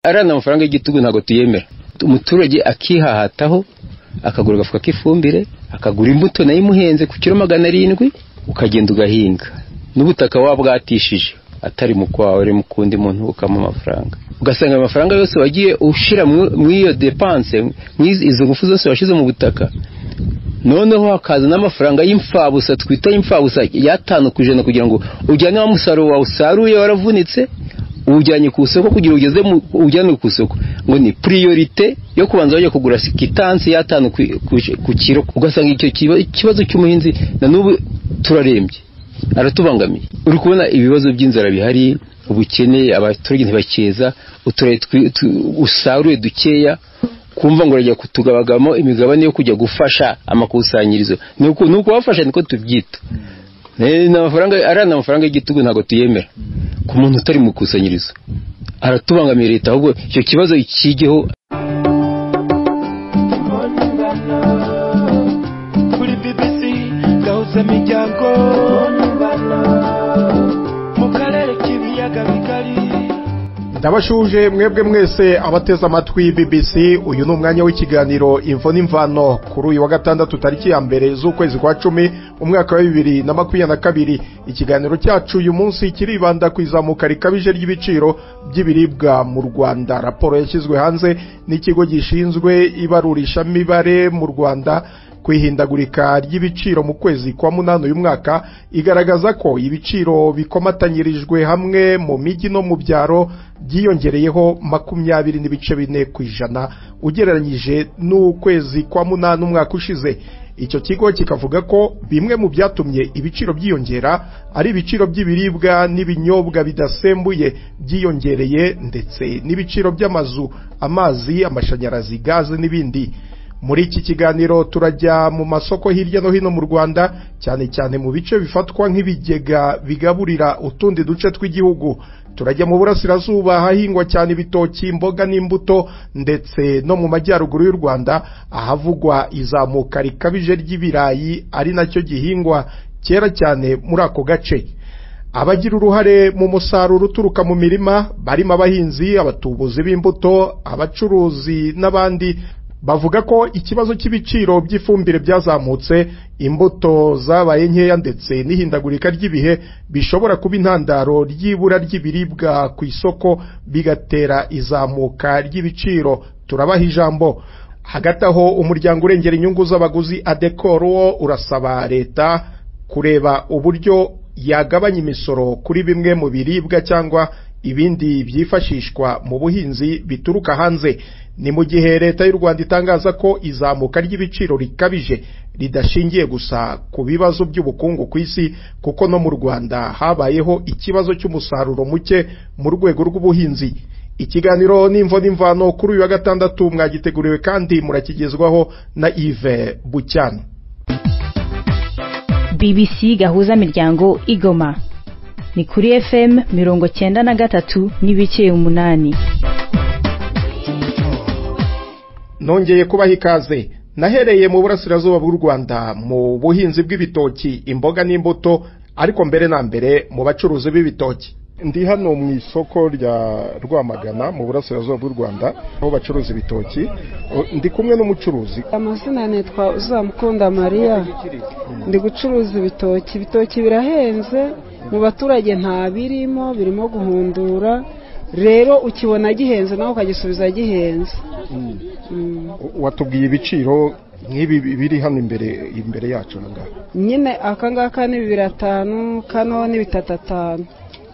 arana amafaranga y'igitugu ntago tuyemera. Umuturage akihahataho akagura gafuka k'ifumbire, akagura imbuto nayo imuhenze ku kilo 700 ukagenda ugahinga. N'ubutaka wabwatishije atari mu kwawe ari mukundi muntu ukama amafaranga. Ugasanga amafaranga yose wagiye ushira mu iyo dépense, izo ngufu zose washize mu butaka. Noneho hakaza n'amafaranga y'imfabusa twita imfabusa ya5% kugira ngo ujyane wa musaruro wa usaruye waravunitse ujyanye ku isoko kugira ugeze ujyane ku isoko. Ngo ni priorité yo kubanza bajya kugura quittance ya 5 ku kilo. Ugasanga icyo kibazo cy'umuhinzi na n'ubu turarembye, aratubangamiye. Uri kubona ibibazo by'inzara bihari, ubukene, abaturage ntibakeza, uturaye usaruye dukeya, kumva ngo rajya kutugabagamo imigabane yo kujya gufasha amakusanyirizo. Nuko bafasha niko tubyita. N'amafaranga arana amafaranga y'igitugu ntago tuyemera. Ku muntu utari mu kusanyirizo aratubangamiye leta, ahubwo icyo kibazo ikigeho. Kuri BBC gahuza miryango mu karere k'ibiyaga bigari. Ndabashuje mwebwe mwese abateza amatwi BBC. Uyu ni umwanya w'ikiganiro Imvo n'Imvano kuri uyu wa gatandatu tariki ya mbere z'ukwezi kwa 10 umwaka wa 2022. Ikiganiro cyacu uyu munsi kiribanda kwizamuka rikabije ry'ibiciro by'ibiribwa mu Rwanda. Raporo yashyizwe hanze n'ikigo gishinzwe ibarurisha mibare mu Rwanda kwihindagurika ry'ibiciro mu kwezi kwa 8 uyu mwaka igaragaza ko ibiciro bikomatanyirijwe hamwe mu mijyi no mu byaro byiyongereyeho 20.4% ugereranyije n'ukwezi kwa 8 umwaka ushize. Icyo kigo kikavuga ko bimwe mu byatumye ibiciro byiyongera ari ibiciro by'ibiribwa n'ibinyobwa bidasembuye byiyongereye, ndetse n'ibiciro by'amazu, amazi, amashanyarazi, gaze n'ibindi. Muri iki kiganiro turajya mu masoko hirya no hino mu Rwanda, cyane cyane mu bice bifatwa nk'ibigega bigaburira utundi duce tw'igihugu. Turajya mu burasirazuba hahingwa cyane ibitoki, imboga n'imbuto, ndetse no mu majyaruguru y'u Rwanda ahavugwa izamuka rikabije ry'ibirayi, ari nacyo gihingwa cyera cyane muri ako gace. Abagira uruhare mu musaruro uturuka mu mirima barimo abahinzi, abatubuzi b'imbuto, abacuruzi n'abandi bavuga ko ikibazo cy'ibiciro by'ifumbire byazamutse, imbuto zabaye nkeya, ndetse n'ihindagurika ry'ibihe bishobora kuba intandaro ry'ibura ry'ibiribwa ku isoko bigatera izamuka ry'ibiciro. Turabaha ijambo. Hagati aho umuryango urengera inyungu z'abaguzi Adekoro urasaba leta kureba uburyo yagabanya imisoro kuri bimwe mu biribwa cyangwa ibindi byifashishwa mu buhinzi bituruka hanze. Ni mu gihe leta y'u Rwanda itangaza ko izamuka ry'ibiciro rikabije ridashingiye gusa ku bibazo by'ubukungu ku isi, kuko no mu Rwanda habayeho ikibazo cy'umusaruro muke mu rwego rw'ubuhinzi. Ikiganiro n'Imvo n'Imvano kuri uyu wa gatandatu mwagiteguriwe kandi murakigezwaho na Yves Bucyana. BBC gahuza miryango Igoma ni kuri FM 93.8. Nongeye kubaha ikaze. Nahereye mu burasirazuba bw'u Rwanda mu buhinzi bw'ibitoki, imboga n'imbuto, ariko mbere na mbere mu bacuruzi b'ibitoki. Ndi hano mu isoko rya Rwamagana mu burasirazuba bw'u Rwanda aho bacuruza ibitoki. Ndi kumwe n'umucuruzi. Amazina nitwa Uzamukunda Maria. Ndi gucuruza ibitoki. Ibitoki birahenze, mu baturage nta birimo guhundura. Rero ukibona gihenze naho ukagisubiza gihenze. Watubwiye ibiciro nk'ibi biri hano imbere yacu ngaha. Nyine akangaka ni 2,500, kano ni 3,500.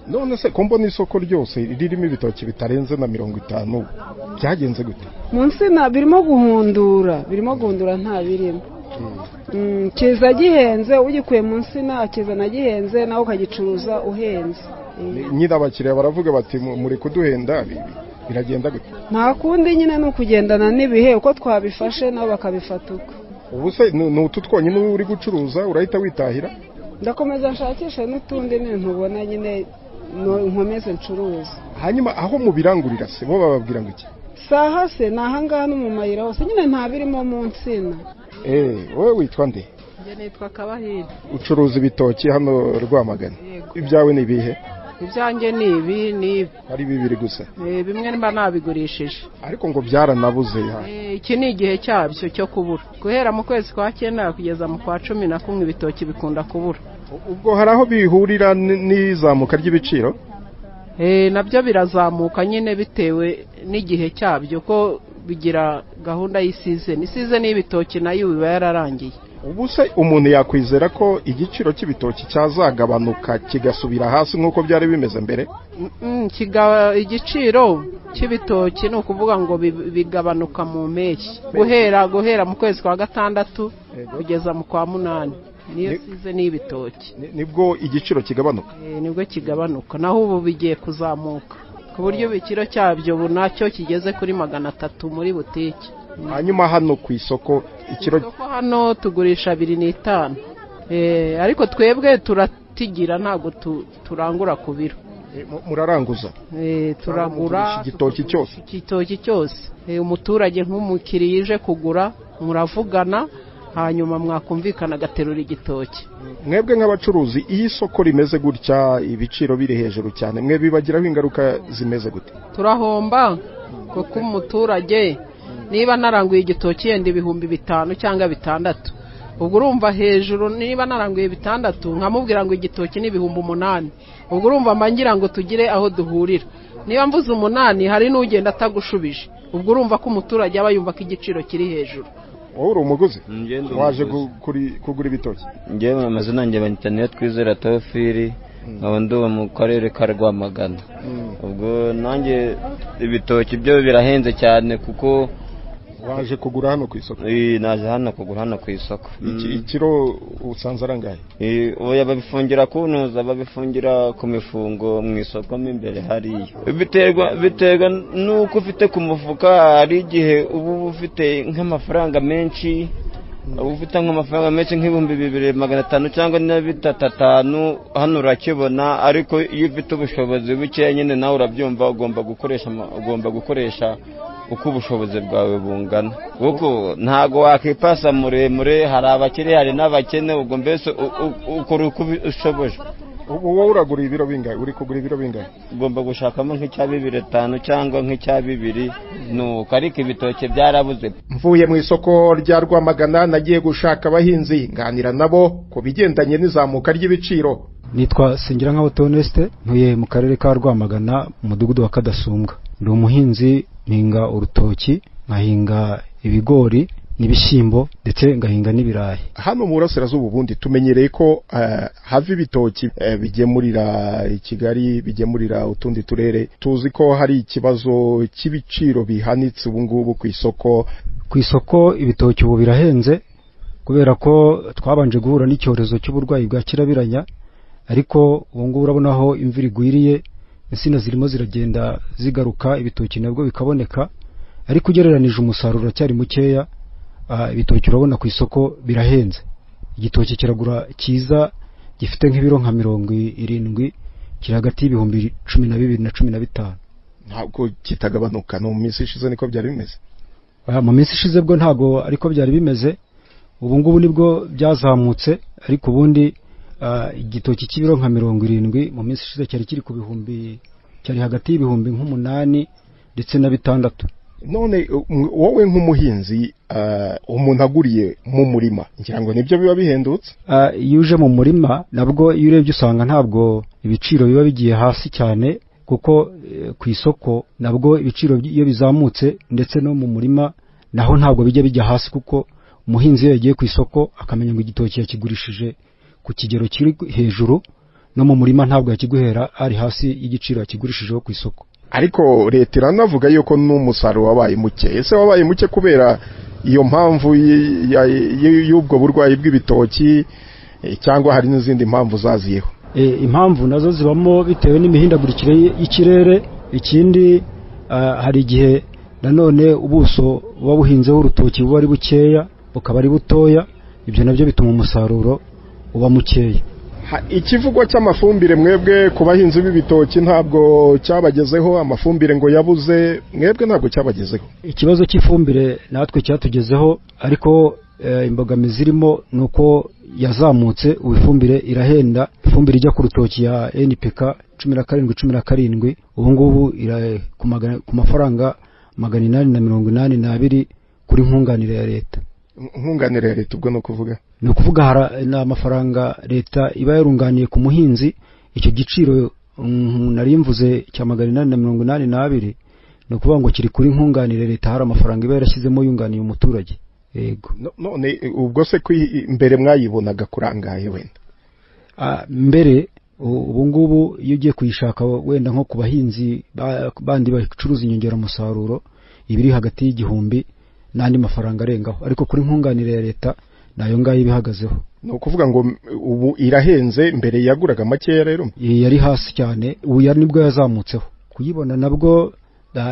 None se ko mbona isoko ryose ririmo ibitoki bitarenze na 50, byagenze gute? Munsi na birimo guhundura nta birimo. Kiza gihenze, ugikuye munsi na akizana gihenze naho ukagicuruza uhenze. Nyira abakiriya baravuga bati muri kuduhenda, biragenda gute? Nta kundi nyine no kugendana n'ibihe uko twabifashe nabo bakabifatuka. Ubu se n'utu twonyine uri gucuruza urahita witahira? Ndakomeza nshakisha n'utundi ntubona nyine nkomeze ncuruza. Hanyuma aho mu birangurira se bo bababwira ngo iki? Saha se nahangaha no mu mayira hose nyine nta birimo mu nsina. Wowe witwa nde? Nje nitwa Kabahiri. Ucuruza ibitoki hano Rwamagana. Ibyawe ni bihe? ibyanjye ni ibi ni ari bibiri gusa bimwe mba nabigurishije ariko ngo byaranabuze iki ni igihe cyabyo cyo kubura guhera mu kwezi kwa 9 kugeza mu kwa 11 ibitoki bikunda kubura. Ubwo hari aho bihurira n'izamuka ry'ibiciro? Nabyo birazamuka nyine bitewe n'igihe cyabyo ko bigira gahunda y'isizeni. Isizeni y'ibitoki nayo biba yararangiye. Ubu se umuntu yakwizera ko igiciro cy'ibitoki cyazagabanuka kigasubira hasi nk'uko byari bimeze mbere? Igiciro cy'ibitoki ni ukuvuga ngo bigabanuka mu mpeshyi guhera mu kwezi kwa 6 kugeza mu kwa 8 niyo sizeni y'ibitoki nibwo igiciro kigabanuka. Nibwo kigabanuka naho ubu bigiye kuzamuka ku buryo ibiciro cyabyo bunacyo kigeze kuri 300 muri butike. Hanyuma hano ku isoko ikiro hano tugurisha 2.5 ariko twebwe turatigira ntago turangura ku biro. Muraranguza? Turagura igitoki cyose umuturage nk'umukiriya ije kugura muravugana hanyuma mwakumvikana gaterura igitoki. Mwebwe nk'abacuruzi iyi soko rimeze gutya ibiciro biri hejuru cyane mwe bibagiraho ingaruka zimeze gute? Turahomba kuko umuturage niba naranguye igitoki yenda 5,000 cyangwa 6 ubwo urumva hejuru niba naranguye 6 nkamubwira ngo igitoki ni 8,000 ubwo urumva mbangira ngo tugire aho duhurira niba mvuze 8 hari n'ugenda atagushubije ubwo urumva ko umuturage aba yumva ko igiciro kiri hejuru. Wowe uri umuguzi waje kugura ibitoki? Ngewe amazina yanjye banyitaniye Twizera Teofili nkaba mu karere ka Rwamagana. Ubwo nanjye ibitoki byo birahenze cyane kuko waje kugura hano ku isoko? Naje hano kugura hano ku isoko. Ikiro usanze arangaye? Oya babifungira kunuza babifungira ku mifungo mu isoko mo imbere hariyo. Biterwa nuko ufite ku mufuka hari igihe ubu ufite nk'amafaranga menshi ufite nk'amafaranga menshi nk'ibihumbi 2,500 cyangwa 3,500 hano urakibona ariko iyo ufite ubushobozi buke nyine nawe urabyumva ugomba gukoresha uko ubushobozi bwawe bungana kuko ntago wakipasa muremure hari abakire hari n'abakene ubwo mbese ukora uko ushoboje. Wowe uragura ibiro bingahe? Uri kugura ibiro bingahe? Ugomba gushakamo nk'icya 2,500 cyangwa nk'icya 2 nuko ariko ibitoke byarabuze. Mvuye mu isoko rya Rwamagana nagiye gushaka abahinzi nganira nabo ku bigendanye n'izamuka ry'ibiciro. Nitwa Sengirankaho Toneste ntuye mu karere ka Rwamagana mu mudugudu wa Kadasumbwa. Ndi umuhinzi mpinga urutoki nkahinga ibigori n'ibishyimbo ndetse ngahinga n'ibirayi. Hano mu Burasirazuba ubundi tumenyereye ko hava ibitoki bigemurira i Kigali bigemurira utundi turere. Tuzi ko hari ikibazo cy'ibiciro bihanitse ubu ngubu ku isoko. Ku isoko ibitoki ubu birahenze kubera ko twabanje guhura n'icyorezo cy'uburwayi bwa kirabiranya ariko ubu ngubu urabona aho imvura igwiriye insina zirimo ziragenda zigaruka ibitoki nabwo bikaboneka ariko ugereranije umusaruro cyari mukeya. Ibitoki urabona ku isoko birahenze. Igitoki kiragura kiza gifite nk'ibiro nka 70 kiri hagati y'ibihumbi 12 na 15. Ntabwo kitagabanuka no mu minsi ishize niko byari bimeze? Mu minsi ishize bwo ntago ariko byari bimeze ubu ngubu nibwo byazamutse ariko ubundi igitoki cy'ibiro nka 70 mu minsi ishize cyari kiri ku bihumbi cyari hagati y'ibihumbi 8 ndetse na 6. None wowe nk'umuhinzi umuntu aguriye mu murima ngira ngo nibyo biba bihendutse? Iyo uje mu murima nabwo iyo urebye usanga ntabwo ibiciro biba bigiye hasi cyane kuko ku isoko nabwo ibiciro iyo bizamutse ndetse no mu murima naho ntabwo bijya bijya hasi kuko umuhinzi iyo yagiye ku isoko akamenya ngo igitoki yakigurishije ku kigero kiri hejuru no mu murima ntabwo yakiguhera ari hasi y'igiciro yakigurishijeho ku isoko. Ariko leta iranavuga yuko n'umusaruro wabaye muke. Ese wabaye muke kubera iyo mpamvu y'ubwo burwayi bw'ibitoki cyangwa hari n'izindi mpamvu zaziyeho? Impamvu nazo zibamo bitewe n'imihindagurikire y'ikirere. Ikindi hari igihe nanone ubuso buba buhinzeho urutoki buba ari bukeya bukaba ari butoya ibyo nabyo bituma umusaruro uba mukeya. Ikivugwa cy'amafumbire mwebwe ku bahinzi b'ibitoki ntabwo cyabagezeho? Amafumbire ngo yabuze mwebwe ntabwo cyabagezeho? Ikibazo cy'ifumbire natwe cyatugezeho ariko imbogamizi irimo nuko yazamutse ifumbire irahenda, ifumbire ijya ku rutoki ya NPK 17 ubu ngubu ku mafaranga 882 kuri nkunganire ya leta. Nkunganire ya leta ubwo no kuvuga na amafaranga leta iba yarunganiye ku muhinzi. Icyo giciro nari mvuze cya 882 no kuvuga ngo kiri kuri nkunganire leta, hari amafaranga iba yarashyizemo yunganiye umuturage. Yego. None ubwo se mbere mwayibonaga kurangaye wenda? Mbere ubu ngubu iyo ugiye kuyishaka wenda nko ku bahinzi bandi bacuruza inyongeramusaruro ibiri hagati y'igihumbi n'andi mafaranga arengaho, ariko kuri nkunganire ya leta nayo ngayo ibihagazeho. No kuvuga ngo ubu irahenze, mbere yaguraga makeya rero yari hasi cyane, ubu yari nibwo yazamutseho. Kuyibona nabwo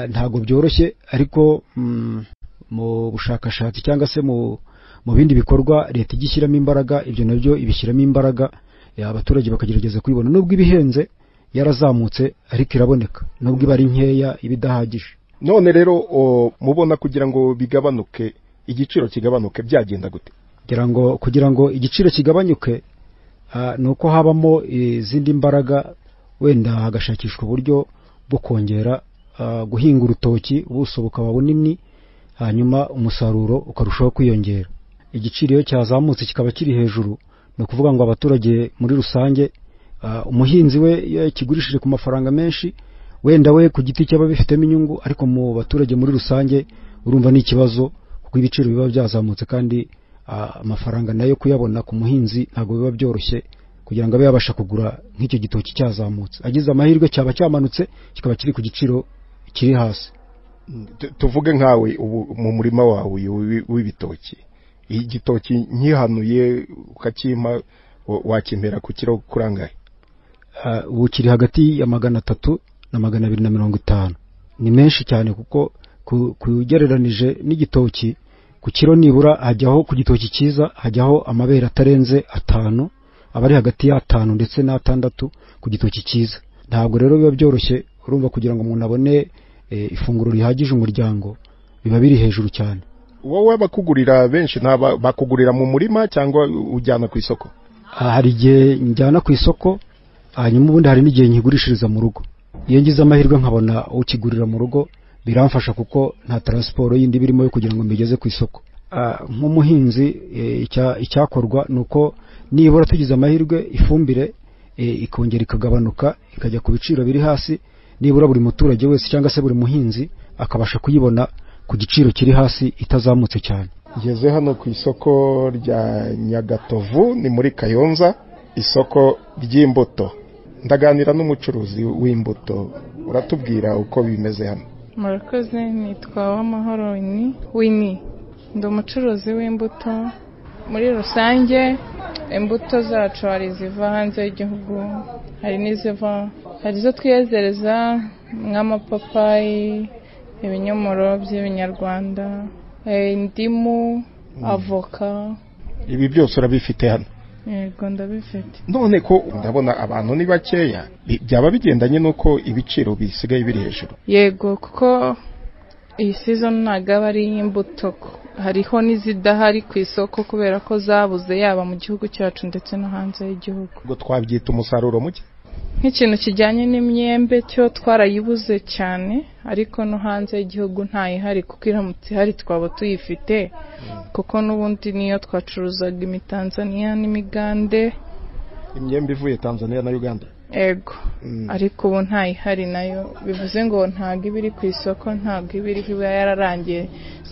ntago byoroshye, ariko mu bushakashatsi cyangwa se mu bindi bikorwa leta igishyiramo imbaraga, ibyo nabyo ibishyiramo imbaraga, abaturage bakagerageza kuyibona. Nubwo ibihenze yarazamutse ariko iraboneka, nubwo iba ari nkeya ibidahagije. None rero mubona kugira ngo bigabanuke, igiciro kigabanuke byagenda gute? Kugira ngo igiciro kigabanyuke nuko habamo izindi mbaraga, wenda hagashakishwa uburyo bwo kongera guhinga urutoki ubuso bukaba bunini, hanyuma umusaruro ukarushaho kwiyongera. Igiciro iyo cyazamutse kikaba kiri hejuru, no kuvuga ngo abaturage muri rusange, umuhinzi we kigurishije ku mafaranga menshi, wenda we ku giti cyaba bifitemo inyungu, ariko mu baturage muri rusange urumva ni ikibazo, kuko ibiciro biba byazamutse kandi amafaranga nayo kuyabona ku muhinzi ntabwo biba byoroshye kugira ngo abe yabasha kugura nk'icyo gitoki cyazamutse. Agize amahirwe cyaba cyamanutse kikaba kiri ku giciro kiri hasi. Tuvuge nkawe mu murima wawe w'ibitoki, igitoki nkihanuye ukakima wakimpera ku kiro kurangaye? Ubu kiri hagati ya 300 na 250. Ni menshi cyane, kuko kugereranije n'igitoki ku kiro nibura hajyaho, ku gitoki cyiza hajyaho amabere atarenze 5, abari hagati ya 5 ndetse na 6 ku gitoki cyiza. Ntabwo rero biba byoroshye, urumva kugira ngo umuntu abone ifunguro rihagije umuryango biba biri hejuru cyane. Wowe bakugurira benshi bakugurira mu murima cyangwa ujyana ku isoko? Hari igihe njyana ku isoko, hanyuma ubundi hari n'igihe nkigurishiriza mu rugo. Iyo ngize amahirwe nkabona ukigurira mu rugo biramfasha, kuko nta transport yindi birimo yo kugira ngo mbigeze ku isoko. Nk'umuhinzi icyakorwa nuko nibura tugize amahirwe ifumbire ikongera ikagabanuka ikajya ku biciro biri hasi, nibura buri muturage wese cyangwa se buri muhinzi akabasha kuyibona ku giciro kiri hasi itazamutse cyane. Ngeze hano ku isoko rya Nyagatovu, ni muri Kayonza, isoko ry'imbuto. Ndaganira n'umucuruzi w'imbuto, uratubwira uko bimeze hano? Murakoze, nitwa Uwamahoro Winnie, ndi umucuruzi w'imbuto. Muri rusange imbuto zacu hari iziva hanze y'igihugu, hari n'iziva, hari izo twiyezereza nk'amapapayi, ibinyomoro by'ibinyarwanda, indimu, avoka. Ibi byose urabifite hano? Yego, ndabifite. None ko ndabona abantu ni bakeya, byaba bigendanye nuko ibiciro bisigaye biri hejuru? Yego, kuko iyi season ntabwo aba ari imbuto, hariho n'izidahari ku isoko kubera ko zabuze, yaba mu gihugu cyacu ndetse no hanze y'igihugu. Ubwo twabyita umusaruro muke? Nk'ikintu kijyanye n'imyembe cyo twarayibuze cyane, ariko no hanze y'igihugu ntayihari, kuko iramutse ihari twaba tuyifite, kuko n'ubundi niyo twacuruzaga imitanzania n'imigande. Imyembe ivuye Tanzania na Uganda? Ego, ariko ubu ntayihari nayo, bivuze ngo ntabwo ibiri ku isoko, ntabwo ibiri, iba yararangiye,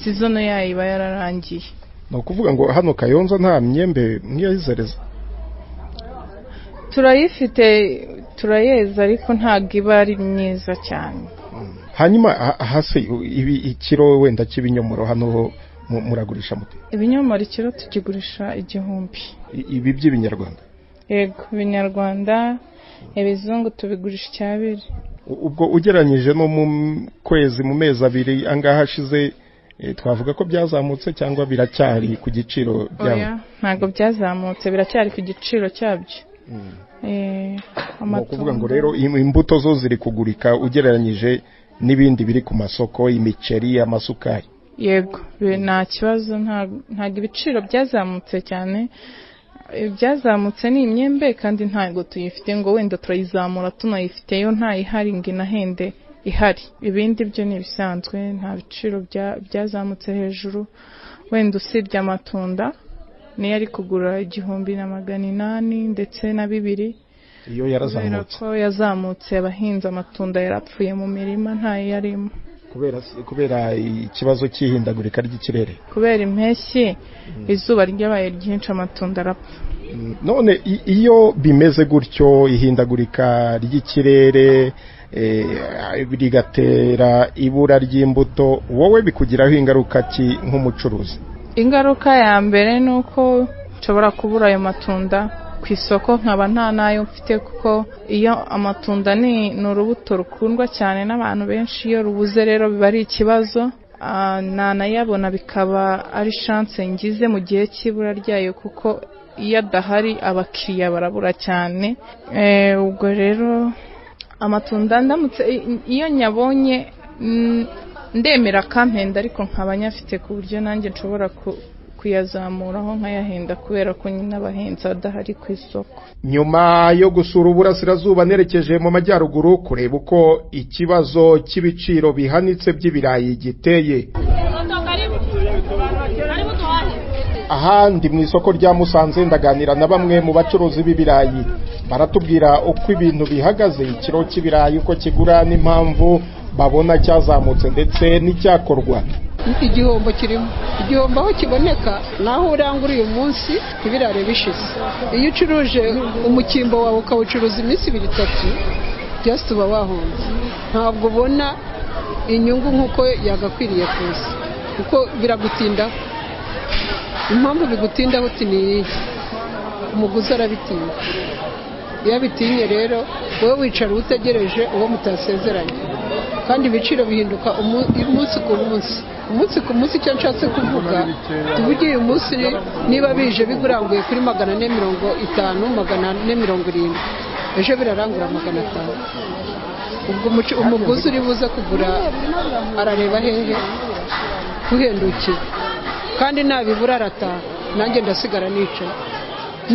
season yayo iba yararangiye. No kuvuga ngo hano Kayonza nta myembe mwiyizereza? Turayifite, turayeza, ariko ntabwo iba ari myiza cyane. Hanyuma hasi ikiro wenda cy'ibinyomoro hano muragurisha mute? Ibinyomoro ikiro tukigurisha 1000. Ibi by'ibinyarwanda? Yego, ibinyarwanda. Ibizungu tubigurisha 200. Ubwo ugeranyije no mu kwezi, mu mezi abiri angaha hashize, twavuga ko byazamutse cyangwa biracyari ku giciro byabo? Ntabwo byazamutse, biracyari ku giciro cyabyo. Kuvuga ngo rero imbuto zo ziri kugurika ugereranyije n'ibindi biri ku masoko, imiceri, amasukari? yego nta kibazo, ntabwo ibiciro byazamutse cyane. Byazamutse ni imyembe kandi ntabwo tuyifite ngo wenda turayizamura tunayifiteyo ntayihari ngo inahende ihari. Ibindi byo ni ibisanzwe, nta biciro byazamutse hejuru. Wenda usibye amatunda niyo ari kugura 1,800 ndetse na 2,000. iyo yarazamutse ko yazamutse abahinzi amatunda yarapfuye mu mirima ntayo yarimo kubera ikibazo cy'ihindagurika ry'ikirere, kubera impeshyi izuba ryabaye ryinshi amatunda arapfa. None iyo bimeze gutyo ihindagurika ry'ikirere rigatera ibura ry'imbuto, wowe bikugiraho ingaruka ki nk'umucuruzi? Ingaruka ya mbere nuko nshobora kubura ayo matunda ku isoko, nkaba nta nayo mfite, kuko iyo amatunda ni urubuto rukundwa cyane n'abantu benshi. Iyo rubuze rero biba ari ikibazo, nanayabona bikaba ari chance ngize mu gihe cy'ibura ryayo, kuko iyo adahari abakiriya barabura cyane. Ubwo rero amatunda ndamutse iyo nyabonye ndemera kampenda, ariko nkaba nyafite ku buryo nanjye nshobora kuyazamuraho nkayahenda, kubera ko nyine abahinzi adahari ku isoko. Nyuma yo gusura uburasirazuba nerekeje mu majyaruguru kureba uko ikibazo cy'ibiciro bihanitse by'ibirayi giteye. Ahandi mu isoko rya Musanze ndaganira na bamwe mu bacuruzi b'ibirayi, baratubwira uko ibintu bihagaze, ikiro cy'ibirayi uko kigura n'impamvu babona cyazamutse ndetse n'icyakorwa. Igihombo kirimo, igihombo aho kiboneka naho urangura uyu munsi ibirare bishize. Iyo ucuruje umukimbo wawe ukawucuruza iminsi 2-3 just uba wahomba, ntabwo ubona inyungu nkuko yagakwiriye kuza, kuko biragutinda. Impamvu bigutinda uti ni umuguzi arabitinya. Iyo bitinye rero wowe wicara utegereje uwo mutasezeranye, kandi ibiciro bihinduka umunsi ku munsi. Icyo nshatse kuvuga, tuvugiye uyu munsi niba bije biguranguye kuri 450, 470, ejo birarangura 500. Ubwo umuguzi uri buze kugura arareba hehe guhendukiye, kandi nabibura arataha, nanjye ndasigara nicaye.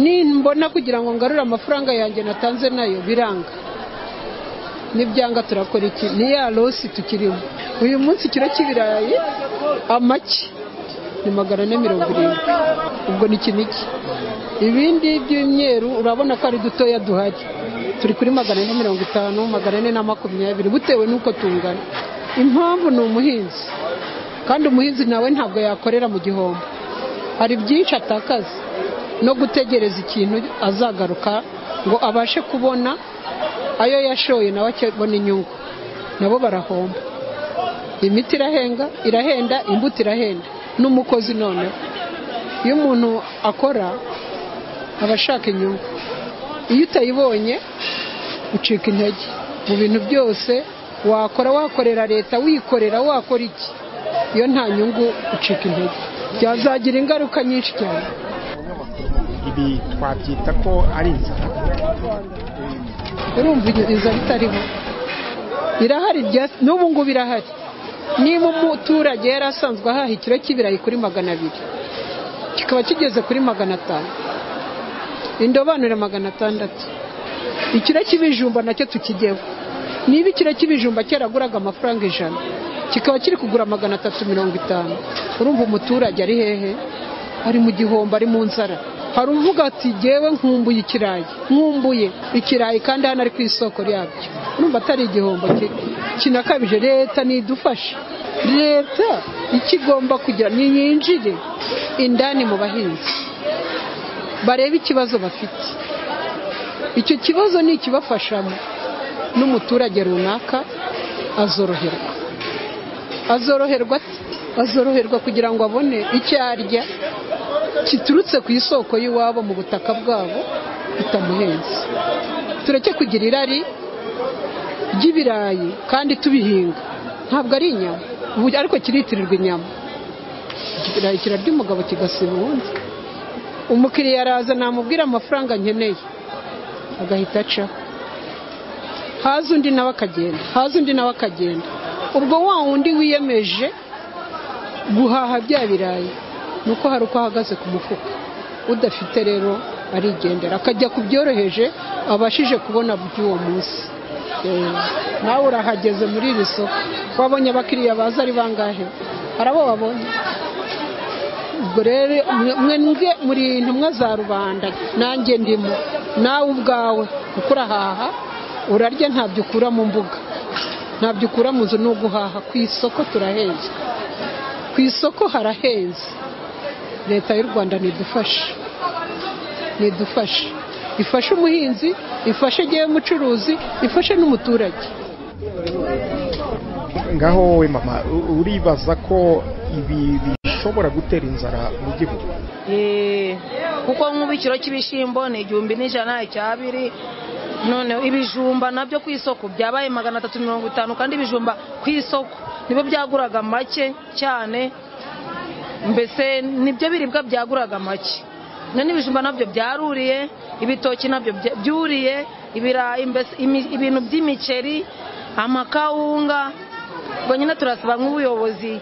Nimbona kugira ngo ngarure amafaranga yanjye natanze nayo biranga, nibyanga turakora iki? Ni ya losi tukirimo. Uyu munsi kiro cy'ibirayi amaki ni 470, ubwo ni kiniki. Ibindi by'imyeru urabona ko ari dutoya duhari, turi kuri 450, 420, butewe nuko tungana. Impamvu ni umuhinzi, kandi umuhinzi nawe ntabwo yakorera mu gihombo. Hari byinshi atakaza no gutegereza ikintu azagaruka ngo abashe kubona ayo yashoye nawe akibona inyungu, nabo barahomba. Imiti irahenda, imbuto irahenda, n'umukozi none. Iyo umuntu akora abashaka inyungu, iyo utayibonye ucika intege. Mu bintu byose wakora, wakorera leta, wikorera, wakora iki, iyo nta nyungu ucika intege, byazagira ingaruka nyinshi cyane. Ibi twabyita ko ari inzara. Urumva inzara itariho, irahari, n'ubu ngubu irahari. Niba umuturage yari asanzwe ahaha ikiro cy'ibirayi kuri 200, kikaba kigeze kuri 500, indobanure 600, ikiro cy'ibijumba nacyo tukigeho. Niba ikiro cy'ibijumba cyaraguraga amafaranga 100, kikaba kiri kugura 350, urumva umuturage ari hehe? Ari mu gihombo, ari mu nzara. Hari uvuga ati jewe nkumbuye ikirayi kandi hano ari ku isoko ryabyo. Urumva atari igihombo kinakabije. Leta nidufashe, leta ikigomba kugira ni yinjire indani mu bahinzi, barebe ikibazo bafite. Icyo kibazo ni ikibafashamo, n'umuturage runaka azoroherwa kugira ngo abone icyo arya kiturutse ku isoko y'iwabo mu butaka bwabo bitamuhenze. Tureke kugira irari ry'ibirayi kandi tubihinga, ntabwo ari inyama, ariko kiritirirwa inyama. Ikirayi kirarya umugabo kigasiba uwundi. Umukiriya araza namubwira amafaranga nkeneye, agahita aca, haza undi nawe akagenda, ubwo wa wundi wiyemeje guhaha bya birayi nuko hari uko ahagaze ku mufuka, udafite rero arigendera akajya ku byoroheje abashije kubona by'uwo munsi. Nawe urahageze muri iri soko, wabonye abakiriya baza ari bangahe? Hari abo wabonye? Ubwo rero mwe muri intumwa za rubanda, nanjye ndimo, nawe ubwawe uko urahaha urarya, ntabyo ukura mu mbuga, ntabyo ukura mu nzu, ni uguhaha. Ku isoko turahenze, ku isoko harahenze. Leta y'u Rwanda nidufashe, ifashe umuhinzi, ifashe igihe umucuruzi, ifashe n'umuturage. Ngaho wowe mama, uribaza ko ibi bishobora gutera inzara mu gihugu? Kuko nk'ubikiro cy'ibishyimbo ni 1,100 200, none ibijumba nabyo ku isoko byabaye 350, kandi ibijumba ku isoko nibo byaguraga make cyane, mbese nibyo biribwa byaguraga make. None ibijumba nabyo byaruriye, ibitoki nabyo byuriye, ibirayi, mbese ibintu by'imiceri, amakawunga. Ubwo nyine turasaba nk'ubuyobozi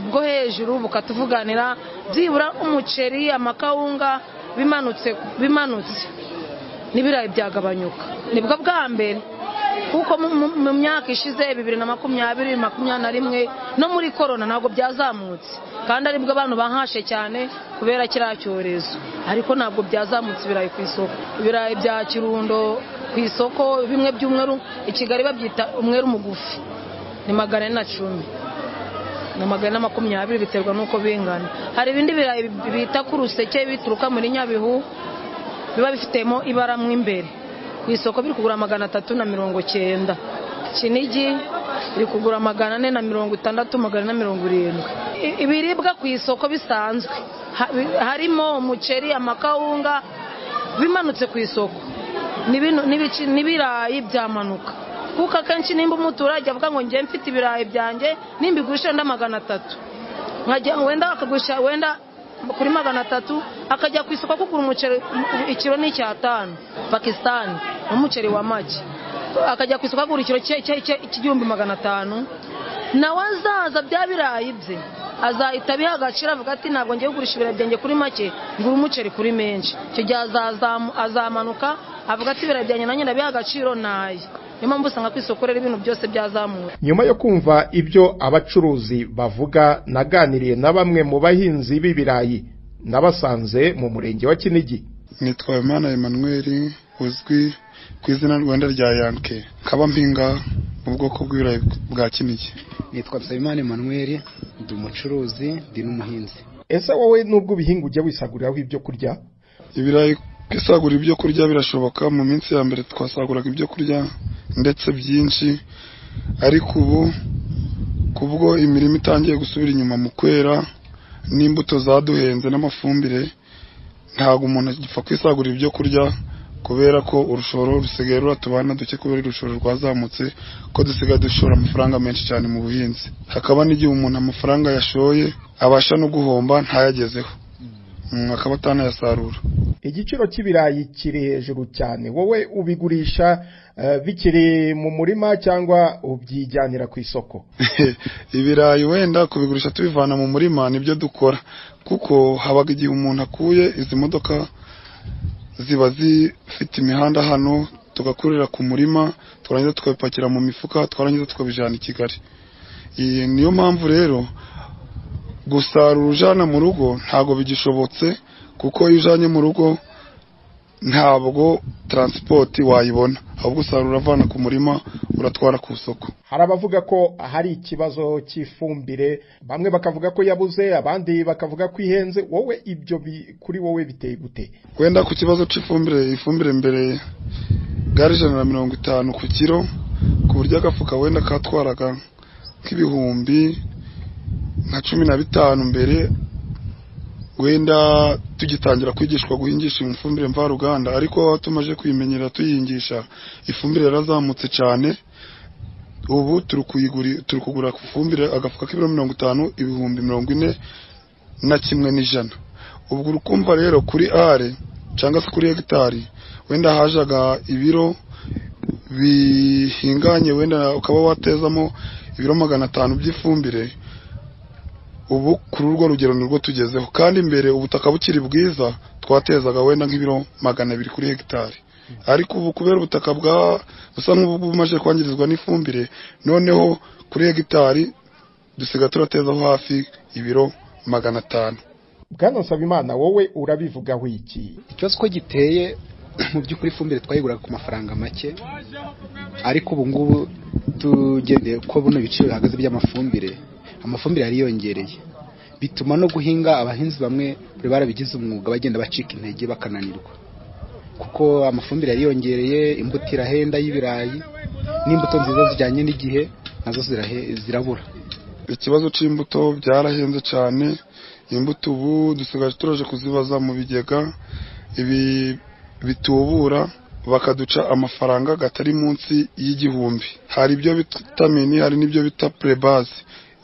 bwo hejuru bukatuvuganira, byibura umuceri, amakawunga bimanutse n'ibirayi byagabanyuka. Nibwo bwa mbere, kuko mu myaka ishize 2020, 2021 no muri korona ntabwo byazamutse, kandi aribwo abantu bahashe cyane kubera kiriya cyorezo, ariko ntabwo byazamutse ibirayi ku isoko. Ibirayi bya Kirundo ku isoko bimwe by'umweru, i Kigali babyita umweru mugufi, ni 410 na 420, biterwa nuko bingana. Hari ibindi birayi bita ku ruseke bituruka muri Nyabihu, biba bifitemo ibara mu imbere, ku isoko biri kugura 390. Kinigi biri kugura 460, 470. Ibiribwa ku isoko bisanzwe harimo umuceri, amakawunga bimanutse ku isoko, n'ibirayi byamanuka. Kuko akenshi nimba umuturage avuga ngo njye mfite ibirayi byanjye nimbigurisha 300, nkajya wenda akagurisha wenda kuri 300, akajya ku isoko kugura umuceri ikiro ni 5 Pakistan, umuceri wa maji, akajya ku isoko kugura ikiro cy'1,500, nawe azaza bya birayi bye azahita biha agaciro, avuga ati ntabwo ngiye kugurisha ibirayi byanjye kuri make, ngura umuceri kuri menshi. Icyo gihe azamanuka avuga ati ibirayi byanjye nanjye ndabiha agaciro naye. Niyo mpamvu usanga ku isoko rero ibintu byose byazamura. Nyuma yo kumva ibyo abacuruzi bavuga, naganiriye na bamwe mu bahinzi b'ibirayi nabasanze mu murenge wa Kinigi. Nitwa Imana Emmanuel, uzwi ku izina Rwanda rya Yanke, kaba mpinga mu bwoko bw'ibirayi bwa Kinigi. Nitwa Imana Emmanuel, ndi umucuruzi, ndi n'umuhinzi. Ese wowe nubwo ubihinga ujya wisaguriraho ibyo kurya? Ibirayi kwisagura ibyo kurya birashoboka. Mu minsi ya mbere twasaguraga ibyo kurya ndetse byinshi, ariko ubu kubwo imirimo itangiye gusubira inyuma mu kwera n'imbuto zaduhenze n'amafumbire, ntabwo umuntu agipfa kwisagura ibyo kurya, kubera ko urushoro rusigaye ruratubana duke, kubera urushoro rwazamutse, ko dusigaye dushora amafaranga menshi cyane mu buhinzi. Hakaba n'igihe umuntu amafaranga yashoye abasha no guhomba ntayagezeho, akaba atanayasarura. Igiciro cy'ibirayi kiri hejuru cyane, wowe ubigurisha bikiri mu murima cyangwa ubyijyanira ku isoko? Ibirayi wenda kubigurisha tubivana mu murima nibyo dukora, kuko habaga igihe umuntu akuye izi modoka ziba zifite imihanda hano, tugakurira ku murima, twarangiza tukabipakira mu mifuka, twarangiza tukabijana i Kigali. Niyo mpamvu rero gusarura ujana mu rugo ntabwo bigishobotse, kuko iyo ujanye mu rugo ntabwo transport wayibona, ahubwo usarura avana ku murima uratwara ku isoko. Hari abavuga ko hari ikibazo cy'ifumbire, bamwe bakavuga ko yabuze, abandi bakavuga ko ihenze. Wowe ibyo kuri wowe biteye gute? Wenda ku kibazo cy'ifumbire, ifumbire mbere gari 150 ku kilo, ku buryo agafuka wenda katwaraga nk'ibihumbi nka 15 mbere, wenda tugitangira kwigishwa guhingisha ifumbire mvaruganda. Ariko tumaje kwimenyera tuyihingisha, ifumbire yarazamutse cyane. Ubu turi kugura ku fumbire agafuka k'ibiro 50 ibihumbi 41 ubwo urukumva rero kuri are cyangwa se kuri hegitari wenda hajaga ibiro bihinganye, wenda ukaba watezamo ibiro 500 by'ifumbire, ubu kuri urwo rugero nirwo tugezeho, kandi mbere ubutaka bukiri bwiza twatezaga wenda nk'ibiro 200 kuri hegitari, ariko ubu kubera ubutaka busa nk'ubu bumaze kwangirizwa n'ifumbire, noneho kuri hegitari dusiga turatezaho hafi ibiro 500. Bwana Nsabimana, wowe urabivugaho iki? Ikibazo ko giteye mu by'ukuri ifumbire twayiguraga ku mafaranga make, ariko ubu ngubu tugendeye ko buno biciro bihagaze by'amafumbire, amafumbire yariyongereye, bituma no guhinga abahinzi bamwe barabigize umwuga bagenda bacika intege bakananirwa, kuko amafumbire yariyongereye, imbuto irahenda y'ibirayi n'imbuto nziza zijyanye n'igihe nazo zirabura. Ikibazo c'imbuto byarahenze cyane, imbuto ubu dusigaje turaje kuzibaza mu bigega ibi bitubura bakaduca amafaranga gatari munsi y'igihumbi. Hari ibyo vitamini, hari n'ibyo bita prebase,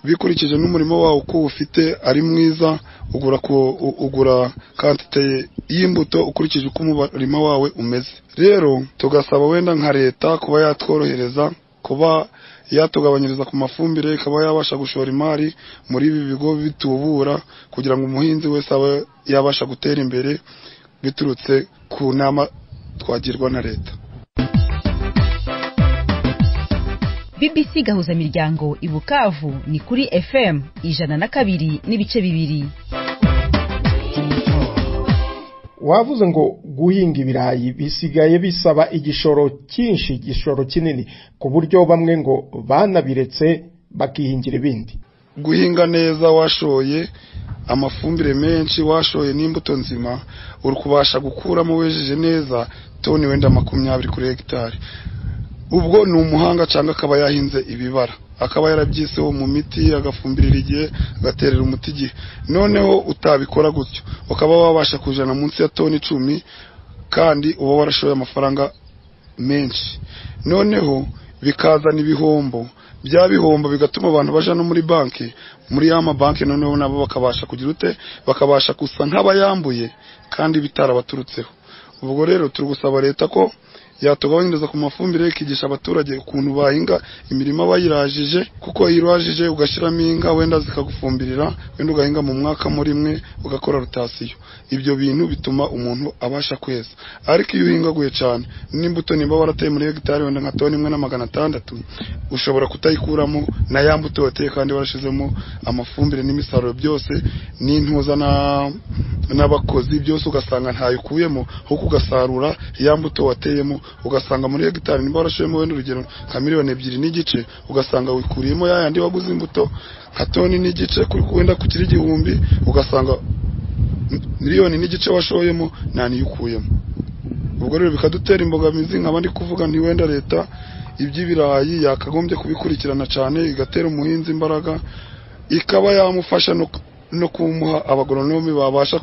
bikurikije n'umurimo wawe uko ufite ari mwiza, ugura quantité y'imbuto ukurikije uko umurimo wawe umeze. Rero tugasaba wenda nka leta kuba yatworohereza, kuba yatugabanyiriza ku mafumbire, ikaba yabasha gushora imari muri ibi bigo bitubura, kugira ngo umuhinzi wese abe yabasha gutera imbere biturutse ku nama twagirwa na leta. BBC gahuza miryango i Bukavu ni kuri FM 102.2. Wavuze ngo guhinga ibirayi bisigaye bisaba igishoro cyinshi, igishoro kinini, ku buryo bamwe ngo banabiretse bakihingira ibindi. Guhinga neza washoye amafumbire menshi, washoye n'imbuto nzima, uri kubasha gukuramo wejeje neza toni wenda 20 kuri hegitari. Ubwo ni umuhanga cyangwa akaba yahinze ibibara, akaba yarabyiseho mu miti, agafumbirira igihe, agaterera umuti igihe. Noneho utabikora gutyo ukaba wabasha kujana munsi ya toni 10, kandi uba warashoye amafaranga menshi. Noneho bikazana ibihombo, bya bihombo bigatuma abantu baje no muri banki, muri yama banki, noneho nabo bakabasha kugira ute, bakabasha gusa nk'abayambuye kandi bitarabaturutseho. Ubwo rero turi gusaba leta ko yatugabanyiriza ku mafumbire, ikigisha abaturage ukuntu bahinga imirima bayirajije, kuko yirajije ugashiramo inga wenda zikagufumbirira, wenda ugahinga mu mwaka muri mwe ugakora rotasiyo. Ibyo bintu bituma umuntu abasha kweza. Ariko iyo uhingaguye cyane n'imbuto nimba warateye muri hegitari wenda nka toni 1,600, ushobora kutayikuramo na ya mbuto wateye kandi warashizemo amafumbire n'imisaruro byose n'intuza n'abakozi byose, ugasanga ntayikuyemo, ahubwo ugasarura ya mbuto wateyemo, ugasanga muri hegitari nimba warashoyemo wenda urugero nka 2.5 million, ugasanga wikuriyemo yandi waguze imbuto nka toni n'igice, kuri wenda kukiri 1,000, ugasanga 1.5 million washoyemo nani yukuyemo. Ubwo rero bikadutera imbogamizi, nk'abandi kuvuga nti wenda leta iby'ibirayi yakagombye kubikurikirana cyane, igatera umuhinzi imbaraga, ikaba yamufasha no kumuha abagoronome babasha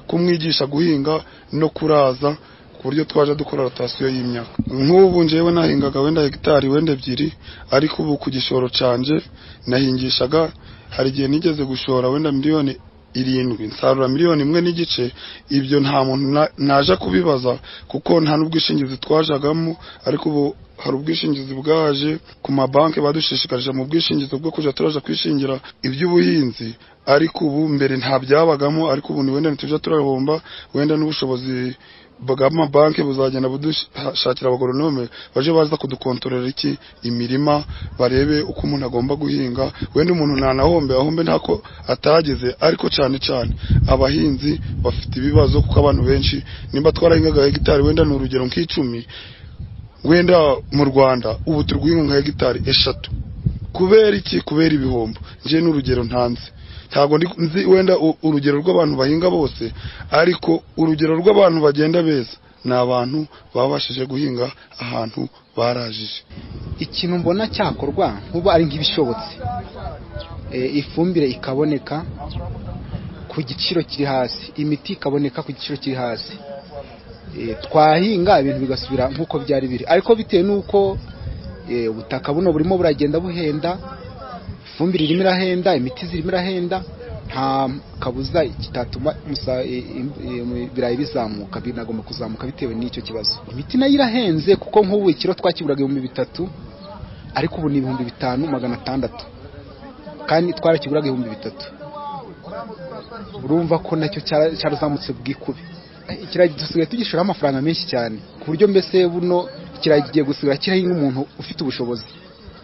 kumwigisha guhinga no kuraza, buryo twaje dukora rotasiyo y'imyaka. Nk'ubu njewe nahingaga wenda hegitari wenda 2, ariko ubu ku gishoro canje nahingishaga, hari igihe nigeze gushora wenda 7 million, nsarura 1.5 million. Ibyo nta muntu naje kubibaza, kuko nta n'ubwishingizi twajagamo, ariko ubu hari ubwishingizi bwaje ku mabanki, badushishikarije mu bwishingizi bwo kuja turaje kwishingira iby'ubuhinzi, ariko ubu mbere nta byabagamo, ariko ubu ni wenda ntuje turahomba, wenda n'ubushobozi bw'ama banki buzagenda budushakira abagoronome baje baza kudukontorera iki imirima, barebe uko umuntu agomba guhinga. Wenda umuntu ahombe ntako atageze, ariko cyane abahinzi bafite ibibazo, kuko abantu benshi nimba twarahingaga hegitari wenda n'urugero nk'icumi, wenda mu Rwanda ubu turguhinga nka hegitari 3. Kubera iki? Kubera ibihombo. Nje n'urugero ntanze, ntago nzi wenda urugero rw'abantu bahinga bose, ariko urugero rw'abantu bagenda beza ni abantu babashije guhinga ahantu barajije. Ikintu mbona cyakorwa nkuba ari nk'ibishobotse, ifumbire ikaboneka ku giciro kiri hasi, imiti ikaboneka ku giciro kiri hasi, twahinga ibintu bigasubira nkuko byari biri. Ariko bitewe nuko ubutaka buno burimo buragenda buhenda, ifumbire irimo irahenda, imiti zirimo irahenda, nta kabuza kitatuma ibirayi bizamuka, binagomba kuzamuka bitewe n'icyo kibazo. Imiti nayo irahenze, kuko nk'ubu ikiro twakiguraga 3,000, ariko ubu ni 5,600, kandi twarakiguraga 3,000. urumva ko nacyo cyarazamutse bwikube. Ikirayi dusigaye tugishora amafaranga menshi cyane ku buryo mbese buno ikirayi giye gusigara kirayi n'umuntu ufite ubushobozi.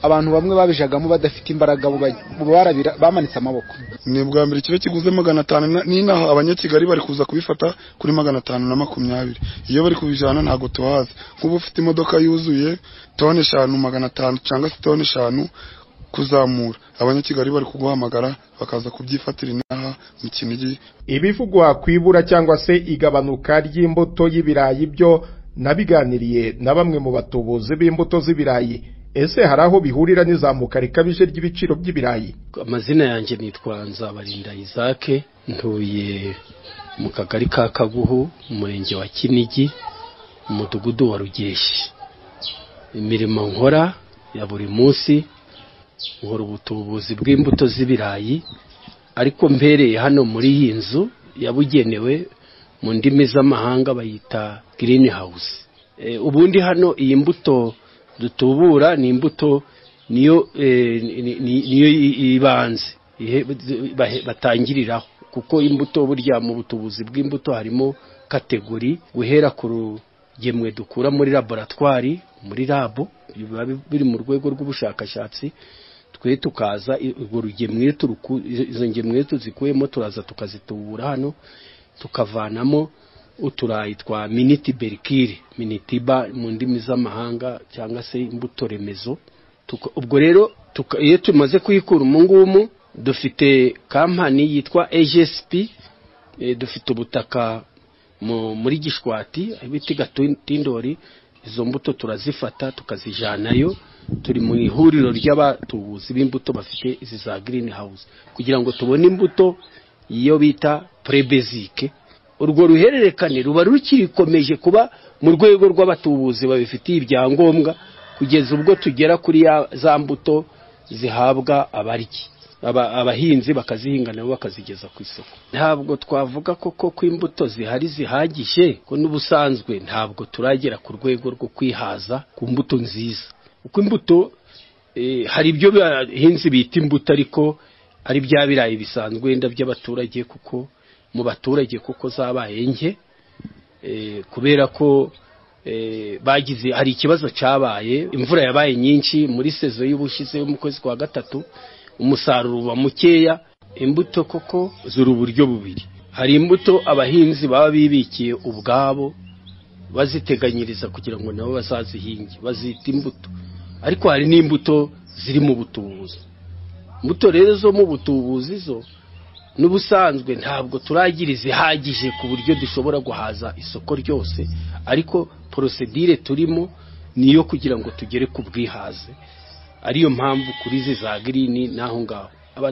Abantu bamwe babijagamo badafite imbaraga bamanitse amaboko. Ni bwa mbere kiro kiguze 500 n'inaho abanyakigali bari kuza kubifata kuri 520. Iyo bari kubijana ntago tuhaza. Kuba ufite imodoka yuzuye tone 500 cyangwa se tone 5 kuzamura, abanyakigali bari kuguhamagara bakaza kubyifatira inaha mu Kinigi. Ibivugwa kwibura cyangwa se igabanuka ry'imbuto y'ibirayi byo nabiganiriye na bamwe mu batubuzi b'imbuto z'ibirayi. Ese haraho bihurira n'izamuka rikabije ry'ibiciro by'ibirayi? Amazina yanjye nitwa Nzabarinda Isaac, ntuye mu kagari ka Kaguhu, umurenge wa Kinigi, umudugudu wa Rugeshi. Imirimo nkora ya buri munsi nkora ubutubuzi bw'imbuto z'ibirayi, ariko mbereye hano muri iyi nzu yabugenewe mu ndimi z'amahanga bayita greenhouse. Ubundi hano iyi mbuto dutubura ni imbuto niyo ibanze batangiriraho, kuko imbuto burya mu butubuzi bw'imbuto harimo kategori guhera ku rugemwe dukura muri laboratoire, muri labo biri mu rwego rw'ubushakashatsi, twe tukaza urwo rugemwe izo ngemwe tuzikuyemo turaza tukazitubura hano tukavanamo uturayi twa minitiberikire, minitiba mu ndimi z'amahanga cyangwa se imbuto remezo. Ubwo rero iyo tumaze kuyikura umungumu dufite kampani yitwa AGSP, dufite ubutaka muri Gishwati ibiti Gatindori. Izo mbuto turazifata tukazijanayo, turi mu ihuriro ry'abatubuzi b'imbuto bafite izi za greenhouse, kugira ngo tubone imbuto iyo bita prebasique. Urwo ruhererekane ruba rukirikomeje kuba mu rwego rw'abatubuzi babifitiye ibyangombwa, kugeza ubwo tugera kuri za mbuto zihabwa abahinzi bakazihinga nabo bakazigeza ku isoko. Ntabwo twavuga koko ko imbuto zihari zihagije, ko n'ubusanzwe ntabwo turagera ku rwego rwo kwihaza ku mbuto nziza. Uko imbuto hari ibyo abahinzi bita imbuto ariko ari bya birayi bisanzwe wenda by'abaturage, kuko mu baturage kuko zabaye nke, kubera ko hari ikibazo cyabaye, imvura yabaye nyinshi muri sezo y'ubushize mu kwezi kwa gatatu, umusaruro uba mukeya. Imbuto koko zuri uburyo bubiri, hari imbuto abahinzi baba bibikiye ubwabo baziteganyiriza kugira ngo nabo bazazihinge bazita imbuto, ariko hari n'imbuto ziri mu butubuzi. Imbuto rero zo mu butubuzi zo n'ubusanzwe ntabwo turagira izihagije ku buryo dushobora guhaza isoko ryose, ariko procedure turimo niyo kugira ngo tugere ku bwihaze. Ariyo mpamvu kuri izi za green naho ngaho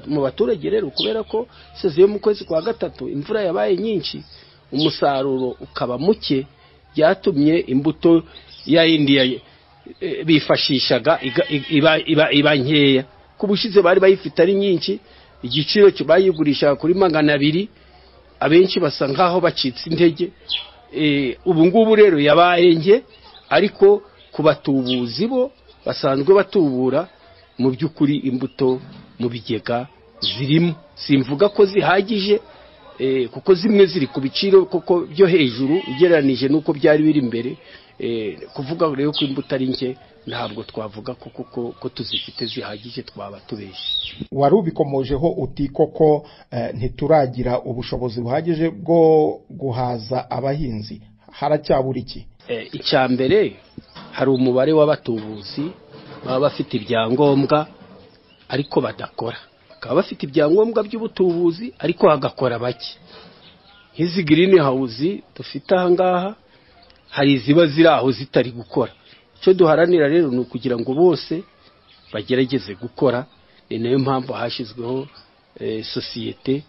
mu baturage rero, kubera ko seze yo mu kwezi kwa gatatu imvura yabaye nyinshi, umusaruro ukaba muke, byatumye imbuto ya yindi bifashishaga iba nkeya. Kubushize bari bayifite ari nyinshi, igiciro cyo bayigurisha kuri 200, abenshi basa nkaho bacitse intege. Ubu ngubu rero yabaye nke, ariko ku batubuzi bo basanzwe batubura mu by'ukuri imbuto mu bigega zirimo. Simvuga ko zihagije, kuko zimwe ziri ku biciro koko byo hejuru ugereranije nuko byari biri imbere. Kuvuga rero ko imbuto ari nke ntabwo twavuga ko tuzifite zihagije, twaba tubeshe. Wari ubikomojeho uti koko ntituragira ubushobozi buhagije bwo guhaza abahinzi, haracyabura iki? Icya mbere hari umubare w'abatubuzi baba bafite ibyangombwa ariko badakora, bakaba bafite ibyangombwa by'ubutubuzi ariko hagakora bake. Nk'izi greenhouse dufite aha ngaha hari iziba ziri aho zitari gukora. Icyo duharanira rero ni ukugira ngo bose bagerageze gukora. Ni nayo mpamvu hashyizweho sosiyete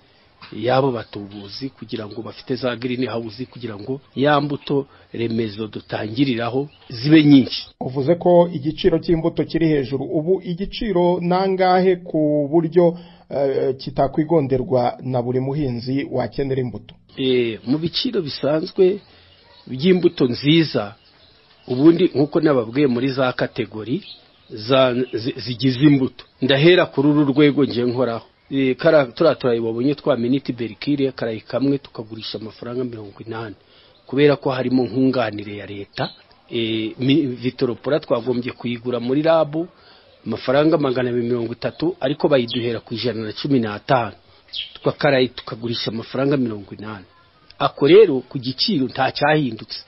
yabo batubuzi kugira ngo bafite za greenhouse, kugira ngo ya mbuto remezo dutangiriraho zibe nyinshi. Uvuze ko igiciro cy'imbuto kiri hejuru, ubu igiciro nangahe ku buryo kitakwigonderwa na buri muhinzi wakenera imbuto? Mu biciro bisanzwe by'imbuto nziza, ubundi nkuko nababwiye muri za kategori zigize imbuto, ndahera kuri uru rwego nje nkoraho. turayibonye twa miniti berikire karayi kamwe tukagurisha amafaranga 80 kubera ko harimo nkunganire ya leta. Vitoropora twagombye kuyigura muri rabu amafaranga 230 ariko bayiduhera ku 115 twakarayi tukagurisha amafaranga 80. Ako rero ku giciro nta cyahindutse.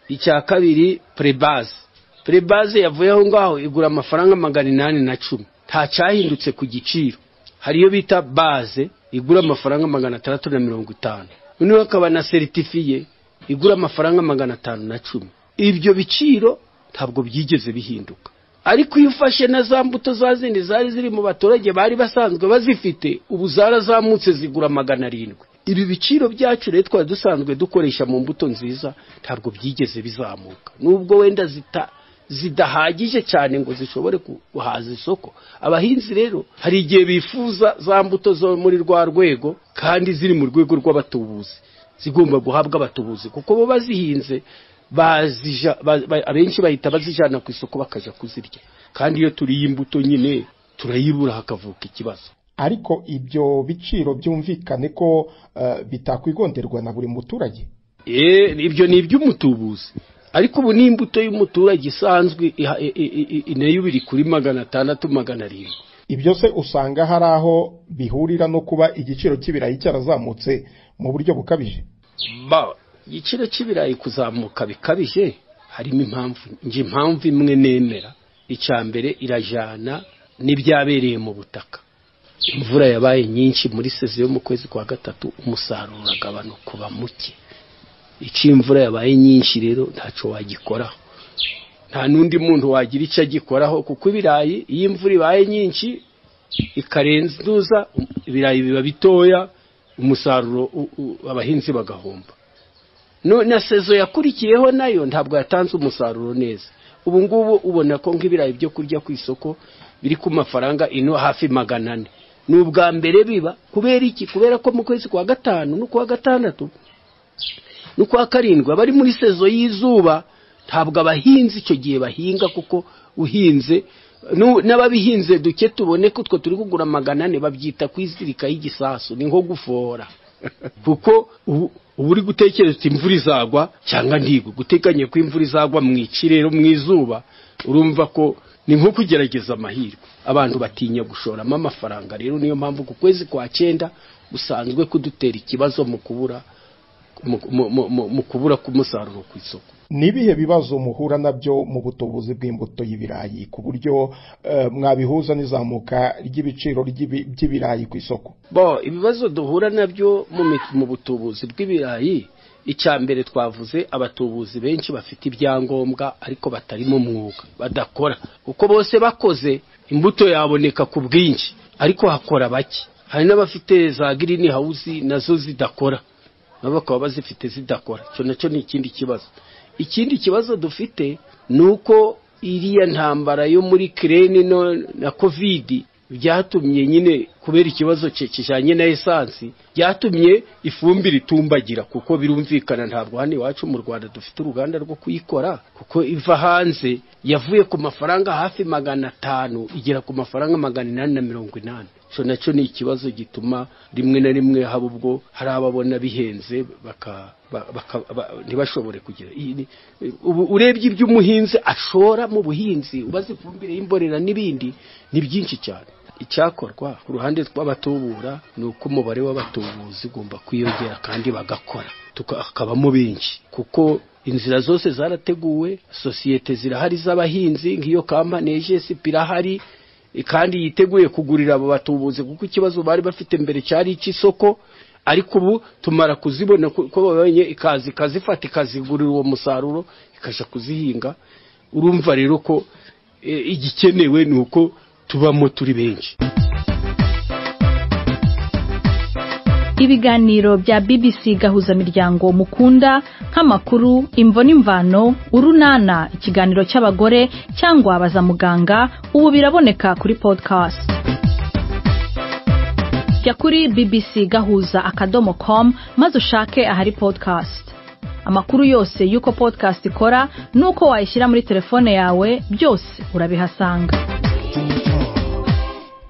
Icya kabiri prebase yavuye aho ngaho igura amafaranga 810 nta cyahindutse ku giciro. Hariyo bita base igura amafaranga 650 noneho akaba na certifiye igura amafaranga 510. Ibyo biciro ntabwo byigeze bihinduka. Ariko iyo ufashe na za mbuto za zindi zari ziri mu baturage bari basanzwe bazifite ubu zarazamutse zigura 700. Ibi biciro byacu rero twari dusanzwe dukoresha mu mbuto nziza ntabwo byigeze bizamuka nubwo wenda zidahagije cyane ngo zishobore kuhaza isoko. Abahinzi rero hari igihe bifuza za mbuto zo muri rwa rwego kandi ziri mu rwego rw'abatubuzi zigomba guhabwa abatubuzi kuko bo bazihinze abenshi bahita bazijana ku isoko bakaja kuzirya kandi iyo turi imbuto nyine turayibura hakavuka ikibazo. Ariko ibyo biciro byumvikane ko bitakwigonderwa na buri muturage. Ibyo ni iby'umutubuzi ariko ubu ni imbuto y'umuturage isanzwe inayo biri kuri 600-700. Ibyo se usanga hari aho bihurira no kuba igiciro cy'ibirayi cyarazamutse mu buryo bukabije. Igiciro cy'ibirayi kuzamuka bikabije harimo impamvu imwe nemera. Icyambere irajana n'ibyabereye mu butaka. Imvura yabaye nyinshi muri sezi yo mu kwezi kwa gatatu umusaruro uragabanuka kuba muke. Imvura yabaye nyinshi rero ntaco wagikoraho. Nta nundi muntu wagira icyo agikoraho kuko ibirayi iyo imvura ibaye nyinshi ikarenzuza ibirayi biba bitoya umusaruro abahinzi bagahomba. Na sezo yakurikiyeho nayo ntabwo yatanze umusaruro neza. Ubu ngubu ubona ko nk'ibirayi byo kurya ku isoko biri ku mafaranga ino hafi 400. Nubwa mbere biba kubera iki? Kubera ko mu kwezi kwa gatanu no kwa gatandatu no kwa karindwi abari muri sezo y'izuba ntabwo abahinzi icyo gihe bahinga kuko uhinze n'ababihinze duke tubone ko two turi kugura 400 babyita kwizirika y'igisasu ni nko gufora kuko uri gutekereza imvura izagwa cyangwa ntigo guteganye ko imvura izagwa mu ikirero mu izuba urumva ko ni nko kugerageza amahirwe. Abantu batinya gushoramo amafaranga rero niyo mpamvu ku kwezi kwa 9 usanzwe kudutera ikibazo mu kubura k'umusaruro ku isoko. Nibihe bibazo muhura nabyo mu butubuzi bw'imbuto y'ibirayi ku buryo mwabihuza n'izamuka ry'ibiciro by'ibirayi ku isoko? Ibibazo duhura nabyo mu butubuzi bw'ibirayi icyambere twavuze abatubuzi benshi bafite ibyangombwa ariko batarimo mwuga badakora kuko bose bakoze imbuto yaboneka ku bwinshi ariko hakora bake. Hari n'abafite za green house nazo zidakora nabo bakaba bazifite zidakora. Cyo nacyo ni ikindi kibazo. Ikindi kibazo dufite nuko iriya ntambara yo muri Ukraine na COVID byatumye nyine kubera ikibazo kijanye na essence byatumye ifumbire itumbagira kuko birumvikana ntabwo hano iwacu mu Rwanda dufite uruganda rwo kuyikora kuko iva hanze yavuye ku mafaranga hafi 500 igera ku mafaranga 880. So nacyo ni ikibazo gituma rimwe na rimwe haba ubwo hari ababona bihenze ntibashobore kugira. Urebye iby'umuhinzi ashora mu buhinzi ubaze ifumbire y'imborera n'ibindi ni byinshi cyane. Icyakorwa ku ruhande rw'abatubura ni uko umubare w'abatubuzi ugomba kwiyongera kandi bagakora tukabamo benshi kuko inzira zose zarateguwe. Sosiyete zirahari z'abahinzi nk'iyo kampani EGS pirahari kandi yiteguye kugurira abo batubuzi kuko ikibazo bari bafite mbere cyari icy'isoko ariko ubu tumara kuzibona ko babonye ikazifata ikazigurira uwo musaruro ikaja kuzihinga. Urumva rero ko igikenewe ni uko tubamo turi benshi. Ibiganiro bya BBC gahuza miryango mukunda nk'amakuru imvo n'imvano urunana ikiganiro cy'abagore cyangwa abaza muganga ubu biraboneka kuri podcast. Jya kuri bbcgahuza.com maze ushake ahari podcast. Amakuru yose yuko podcast ikora nuko wayishyira muri telefone yawe byose urabihasanga.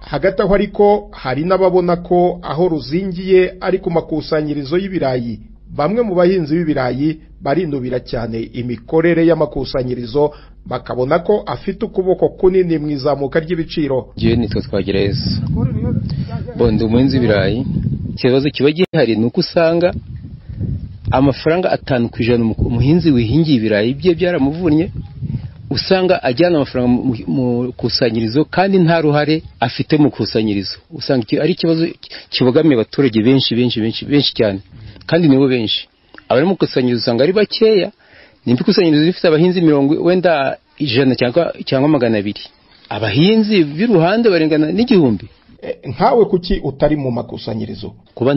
hagati aho ariko hari n'ababona ko aho ruzingiye ari ku makusanyirizo y'ibirayi. Bamwe mu bahinzi b'ibirayi barinubira cyane imikorere y'amakusanyirizo, bakabona ko afite ukuboko kunini mu izamuka ry'ibiciro. Giye nitwe Twagereza bondo umuhinzi w'ibirayi, ikibazo kiba gihari nuko usanga amafaranga 5% umuhinzi wihingiye ibirayi bye byaramuvunnye, usanga ajyana amafaranga mu kusanyirizo kandi nta ruhare afite mu kusanyirizo. Usanga ari ikibazo kibogamiye abaturage benshi cyane, kandi nibo benshi. Abari mu kusanyirizo usanga ari bakeya, nimba ikusanyirizo rifite abahinzi 100 cyangwa 200, abahinzi b'iruhande barengana n'igihumbi. Nkawe kuki utari mu makusanyirizo? Kuba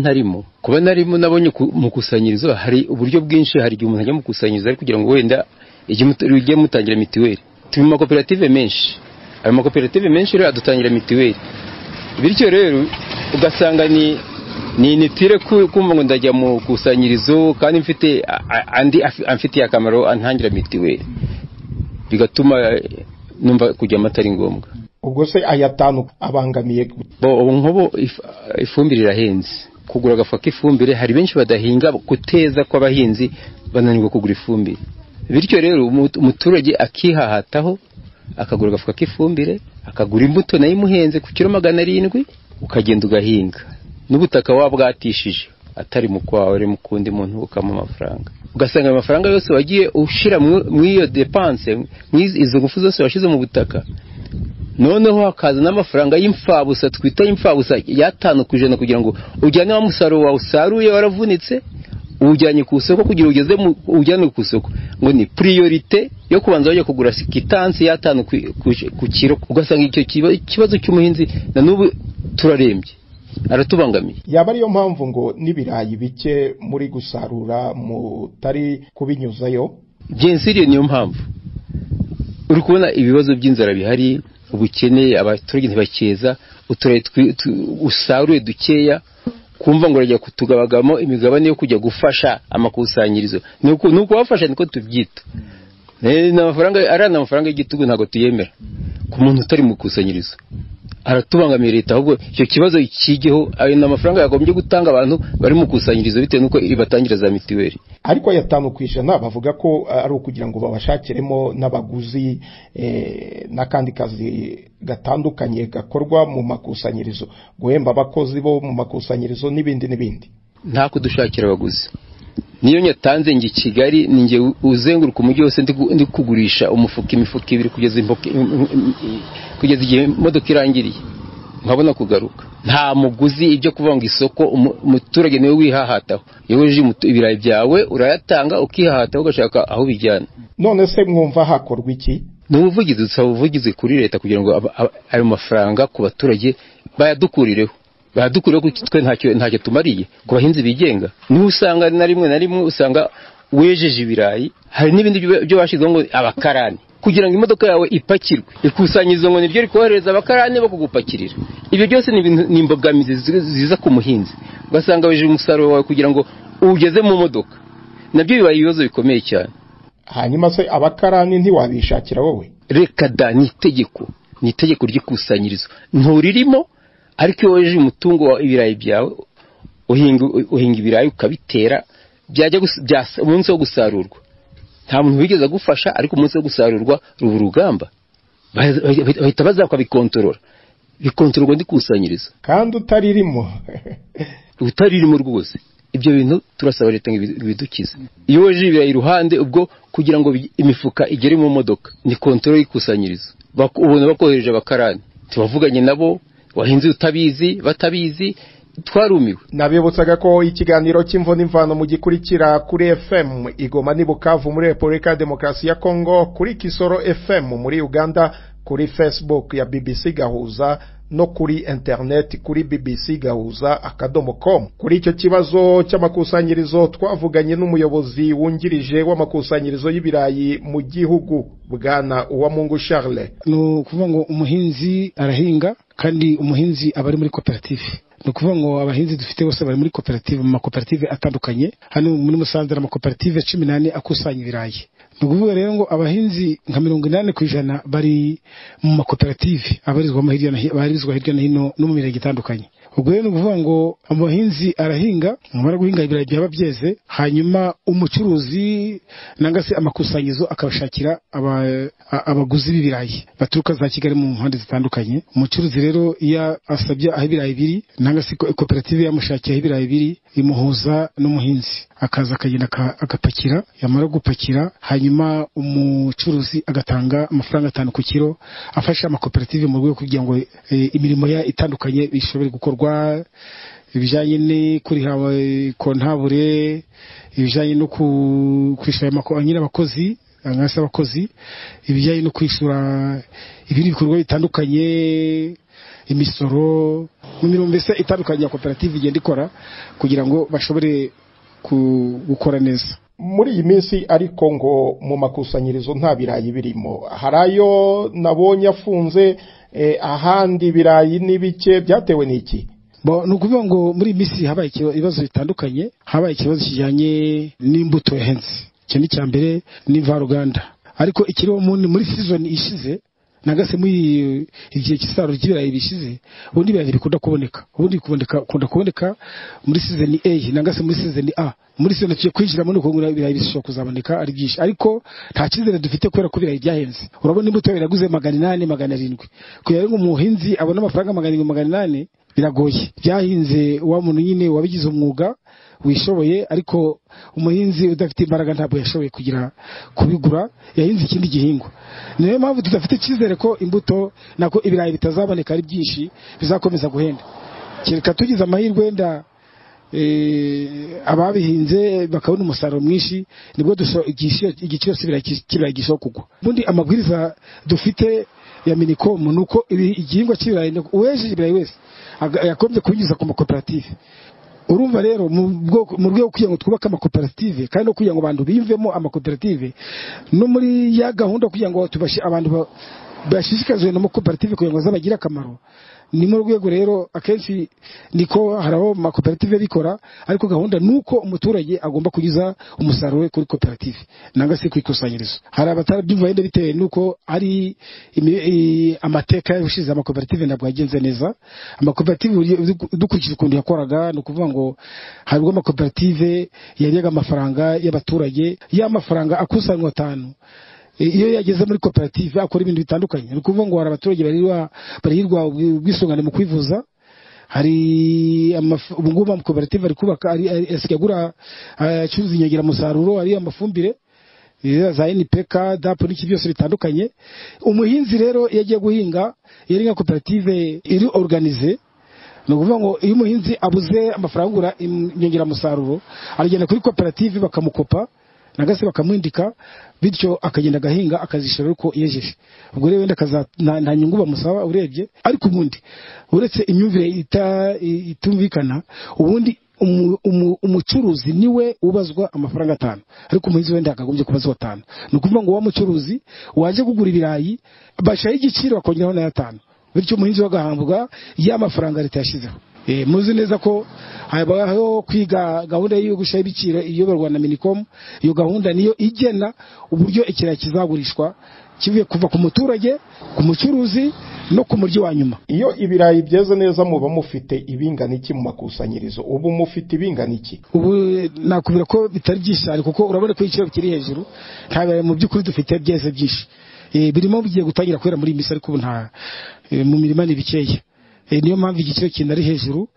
narimo nabonye mu kusanyirizo hari uburyo bwinshi. Hari igihe umuntu ajya mu kusanyirizo ari kugira ngo wenda igiye mutangira mitiweli. Turi mu makoperative menshi, ayo makoperative menshi rero adutangira mitiweli, bityo rero ugasanga ni nitire kumva ngo ndajya mu kusanyirizo kandi mfite amfitiye akamaro antangira mitiweli, bigatuma numva kujya amatari ngombwa. Ubwo se ayatanu abangamiye nkobo ifumbire irahenze, kugura agafuka k'ifumbire hari benshi badahinga guteza kw'abahinzi bananirwa kugura ifumbire. Bityo rero umuturage akihahataho akagura agafuka k'ifumbire, akagura imbuto nayo imuhenze ku kilo 700, ukagenda ugahinga n'ubutaka wabwatishije atari mu kwawe, ari mu kundi muntu ukama amafaranga. Ugasanga amafaranga yose wagiye ushira mu iyo dépense, izo ngufu zose washize mu butaka, noneho hakaza n'amafaranga y'imfabusa, twita y'imfabusa ya5% kugira ngo ujyane wa musaruro wawe usaruye waravunitse ujyanye ku isoko, kugira ugeze ujyane ku isoko ngo ni priorite yo kubanza bajya kugura quittance ya 5 ku kilo. Ugasanga icyo kibazo cy'umuhinzi na n'ubu turarembye, aratubangamiye. Yaba ariyo mpamvu ngo n'ibirayi bike muri gusarura mutari kubinyuzayo. Byensiriye niyo mpamvu uri kubona ibibazo by'inzara bihari, ubukene, abaturage ntibakeza, uturaye usaruye dukeya, kumva ngo rajya kutugabagamo imigabane yo kujya gufasha amakusanyirizo. Nuko wafasha niko tubyita. Amafaranga y'igitugu ntago tuyemera ku muntu utari mu kusanyirizo, aratubangamiye leta. Ahubwo icyo kibazo kigeho, ayo n'amafaranga yagombye gutanga abantu bari mu kusanyirizo bitewe nuko ibatangira za mitiweli. Ariko ya 5% bavuga ko ari ukugira ngo babashakiremo n'abaguzi n'akandi kazi gatandukanye gakorwa mu makusanyirizo, guhemba abakozi bo mu makusanyirizo n'ibindi. Nta kudushakira abaguzi. Niyo nyatanze ngi Kigali, ninge uzenguruka umujyi wose ndi kugurisha imifuka ibiri kugeza igihe imodoka irangiriye nkabona kugaruka. Nta muguzi ibyo kuvuga ngo isoko, umuturage niwe wihahataho. Yeweje ibirayi byawe urayatanga ukihahataho ugashaka aho bijyana. None se mwumva hakorwa iki? N'ubuvugizi kuri leta kugira ngo ayo mafaranga ku baturage bayadukurireho ko twe ntacyo tumariye ku bahinzi bigenga. Niho usanga na rimwe usanga wejeje ibirayi, hari n'ibindi byo bashizeho ngo abakarani kugira ngo imodoka yawe ipakirwe, ikusanyirizo ngo nibyo rikohereza abakarani bo kugupakirira. Ibyo byose ni imbogamizi ziza ku muhinzi. Ugasanga wejeje umusaruro wawe kugira ngo ugeze mu modoka, nabyo bibaye ibibazo bikomeye cyane. Hanyuma se abakarani ntiwabishakira wowe? Reka da, ni itegeko ry'ikusanyirizo nturirimo. Ariko iyo wejeje umutungo wa ibirayi byawe, uhinga ibirayi ukabitera, byajya umunsi wo gusarurwa nta muntu wigeze agufasha, ariko umunsi wo gusarurwa ruba urugamba, bahita bazakabikontorora, bikontororwa ndikusanyirizo kandi utaririmo rwose. Ibyo bintu turasaba leta ngo ibidukize. Iyo wejeje ibirayi iruhande, ubwo kugira ngo imifuka igere mu modoka ni kontrol y'ikusanyirizo, ubona bakohereje abakarani, tubavuganye nabo, wahinze utabizi batabizi, twarumiwe. Nabibutsaga ko ikiganiro cy'imvo n'imvano mu gikurikira kuri FM Igoma ni Bukavu muri Republika Demokarasi ya Kongo, kuri Kisoro FM muri Uganda, kuri Facebook ya BBC Gahuza no kuri internet kuri bbcgahuza.com. Kuri icyo kibazo cy'amakusanyirizo twavuganye n'umuyobozi wungirije w'amakusanyirizo y'ibirayi mu gihugu, Bwana Uwamungu Charles. No kuvuga ngo umuhinzi arahinga kandi umuhinzi abari muri koperative. No kuvuga ngo abahinzi dufite bose bari muri koperative, mu makoperative atandukanye. Hano muri Musanze na makoperative 18 akusanya ibirayi. nukuvuga rero ngo abahinzi nka 80% bari mu makoperative abarizwa hirya no hino no mu mirenge itandukanye. Ubwo rero nukuvuga ngo abahinzi arahinga, amara guhinga ibirayi byaba byeze, hanyuma umucuruzi nanga se amakusanyizo akabashakira abaguzi b'ibirayi baturuka za Kigali mu mpande zitandukanye. Umucuruzi rero iya asabye aho ibirayi biri, nanga se koperative yamushakiye aho ibirayi biri, imuhuza n'umuhinzi, akaza akagenda agapakira, yamara gupakira hanyuma umucuruzi agatanga amafaranga 5 ku kilo, afasha amakoperative mu rwego kugira ngo imirimo ya itandukanye bishobore gukorwa, ibijanye ni kuri kontabure, ibijanye no kwishura nyine abakozi angasa abakozi, ibijanye no kwishura ibindi bikorwa bitandukanye, imisoro mu mirimo mbese itandukanye ya koperative igenda ikora kugira ngo bashobore gukora neza. Muri iyi minsi ariko ngo mu makusanyirizo nta birayi birimo, harayo nabonye afunze, ahandi birayi n'ibike, byatewe n'iki? Nukuvuga ngo muri iyi minsi habaye ibibazo bitandukanye, habaye ikibazo kijyanye n'imbuto yahenze, cyo ni cyambere n'imvaruganda, ariko ikiriho muri season ishize nagase muri igihe cy'isaruro ry'ibirayi bishize, ubundi birayi bikunda kuboneka, kuboneka muri season A, nagase muri season A, muri season cyo kwinjiramo no kugura ibirayi bishobora kuzaboneka ari byinshi, ariko nta cyizere dufite kubera ko ibirayi byahenze. Urabona imbuto biraguze 800 700, kugira ngo umuhinzi abone amafaranga 800 biragoye. Byahinze wa muntu nyine wabigize umwuga wishoboye, ariko umuhinzi udafite imbaraga ntabwo yashoboye kugira kubigura, yahinze ikindi gihingwa. Niyo mpamvu tudafite cyizere ko imbuto nako ibirayi bitazaboneka ari byinshi, bizakomeza guhenda. Kereka tugize amahirwe nda ababihinze bakabona umusaruro mwinshi, nibwo igiciro cy'ibirayi gishoboka kugwa. Ubundi amabwiriza dufite ya Minicom nuko igihingwa cy'ibirayi uweje ibirayi wese yakombye kubinyuza ku makoperative. Urumva rero mu rwego kugira ngo twubake amakoperative kandi no kugira ngo abantu biyumvemo amakoperative, no muri ya gahunda kugira ngo tubashe abantu bashishikazwe no makoperative kugira ngo zabagira akamaro, ni mu rwego rero akenshi niko haraho makoperative bikora, ariko gahunda nuko umuturage agomba kugiza umusaruro we kuri koperative nanga se kwikusanyirizo. Hari abatarabyumva yende bitewe nuko ari amateka y'ubushize amakoperative ntabwo yagenze neza. Amakoperative dukurikije ukuntu yakoraga, no kuvuga ngo harimo amakoperative yariyaga amafaranga y'abaturage, ya mafaranga akusanywa 5 iyo yageze muri koperative akora ibintu bitandukanye. Ni kuvuga ngo hari abaturage barihirwa ubwisungane mu kwivuza, hari ubungubu mu koperative ari kubaka asigagura acuruza inyongera musaruro, ari amafumbire za NPK DAP n'iki byose bitandukanye. Umuhinzi rero yagiye guhinga, yari nka koperative iri organize, no kuvuga ngo iyo umuhinzi abuze amafaranga ugura inyongera musaruro, aragenda kuri koperative bakamukopa nagase bakamwindika, bityo akagenda gahinga akazishora uko yejeje. Ubwo rero wenda nta nyungu bamusaba urebye, ariko ubundi uretse imyumvire itumvikana, ubundi umucuruzi niwe ubazwa amafaranga 5, ariko umuhinzi wenda akagombye kubazwa 5. No kuvuga ngo wa mucuruzi waje kugura ibirayi bashaye igiciro akongeraho na 5, bityo umuhinzi wagahambwa ya mafaranga leta yashizeho. Muzi neza ko habaho kwiga gahunda yo gushaya ibiciro iyoborwa na Minicom. Iyo gahunda niyo igena uburyo ikirayi kizagurishwa kivuye kuva ku muturage, ku mucuruzi no ku muryi wa nyuma. Iyo ibirayi byeze neza muba mufite ibingana iki mu makusanyirizo? Ubu mufite ibingana iki? Ubu nakubwira ko bitari byishari, kuko urabona ko igiciro kiri hejuru, ntabwo mu by'ukuri dufite byeze byinshi. Birimo bigiye gutangira kwera muri imisa, ariko nta mu mirima ni bikeya. Niyo mpamvu igiciro kinari hejuru,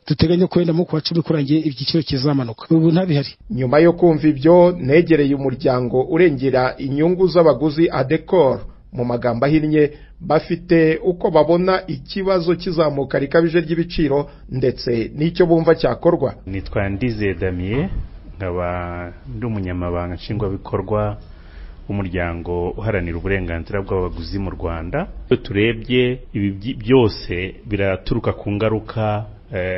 duteganya kwenda mu kwa 10 kurangiye igiciro kizamanuka. Ubu ntabihari. Nyuma yo kumva ibyo, negereye umuryango urengera inyungu z'abaguzi Adecor, mu magambo ahinnye, bafite uko babona ikibazo kizamuka rikabije ry'ibiciro ndetse n'icyo bumva cyakorwa. Nitwa Ndize Damien, nkaba ndi umunyamabanga nshingwabikorwa umuryango uharanira uburenganzira bw'abaguzi mu Rwanda. Turebye ibi byose biraturuka ku ngaruka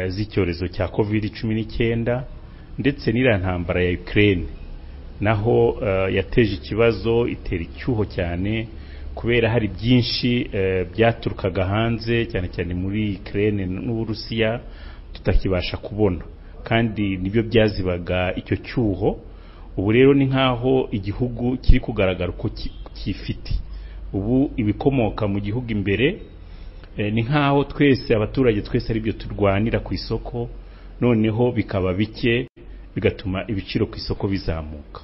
z'icyorezo cya COVID-19 ndetse n'irantambara ya Ukraine, naho yateje ikibazo, itera icyuho cyane, kubera hari byinshi byaturukaga hanze cyane cyane muri Ukraine n'Uburusiya tutakibasha kubona, kandi nibyo byazibaga icyo cyuho. ubu rero ni nkaho igihugu kiri kugaragara uko kifite. Ubu ibikomoka mu gihugu imbere ni nkaho twese abaturage twese ari byo turwanira ku isoko, noneho bikaba bike bigatuma ibiciro ku isoko bizamuka.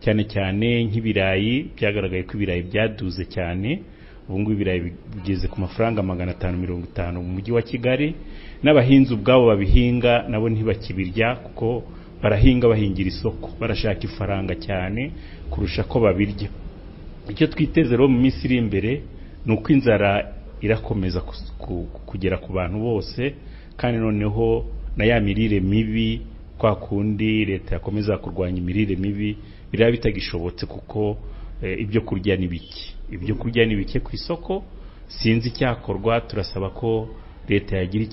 Cyane cyane nk'ibirayi, byagaragaye ko ibirayi byaduze cyane. Ubu ngubu ibirayi bigeze ku mafaranga 550 mu mujyi wa Kigali, n'abahinzi ubwabo babihinga nabo ntibakibirya kuko barahinga bahingira isoko, barashaka ifaranga cyane kurusha ko babirya. Icyo twiteze rero mu minsi iri imbere ni uko inzara irakomeza kugera ku bantu bose, kandi noneho na ya mirire mibi, kwa kundi leta yakomeza kurwanya imirire mibi, biraba bitagishobotse kuko ibyo kurya ni bike ku isoko. Sinzi icyakorwa, turasaba ko leta yagira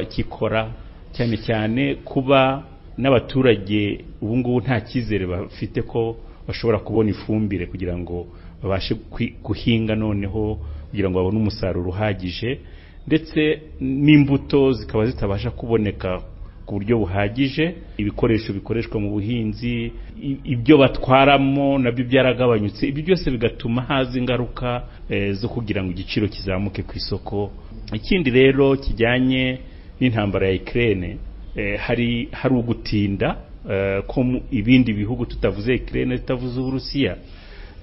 ikikora cyane cyane kuba n'abaturage ubu ngubu nta cyizere bafite ko bashobora kubona ifumbire kugira ngo babashe guhinga, noneho kugira ngo babone umusaruro uhagije, ndetse n'imbuto zikaba zitabasha kuboneka ku buryo buhagije. Ibikoresho bikoreshwa mu buhinzi, ibyo batwaramo nabyo byaragabanyutse. Ibyo byose bigatuma haza ingaruka zo kugira ngo igiciro kizamuke ku isoko. Ikindi rero kijyanye n'intambara ya Ukraine, hari ugutinda ko ibindi bihugu, tutavuze Ukraine, tutavuze Uburusiya,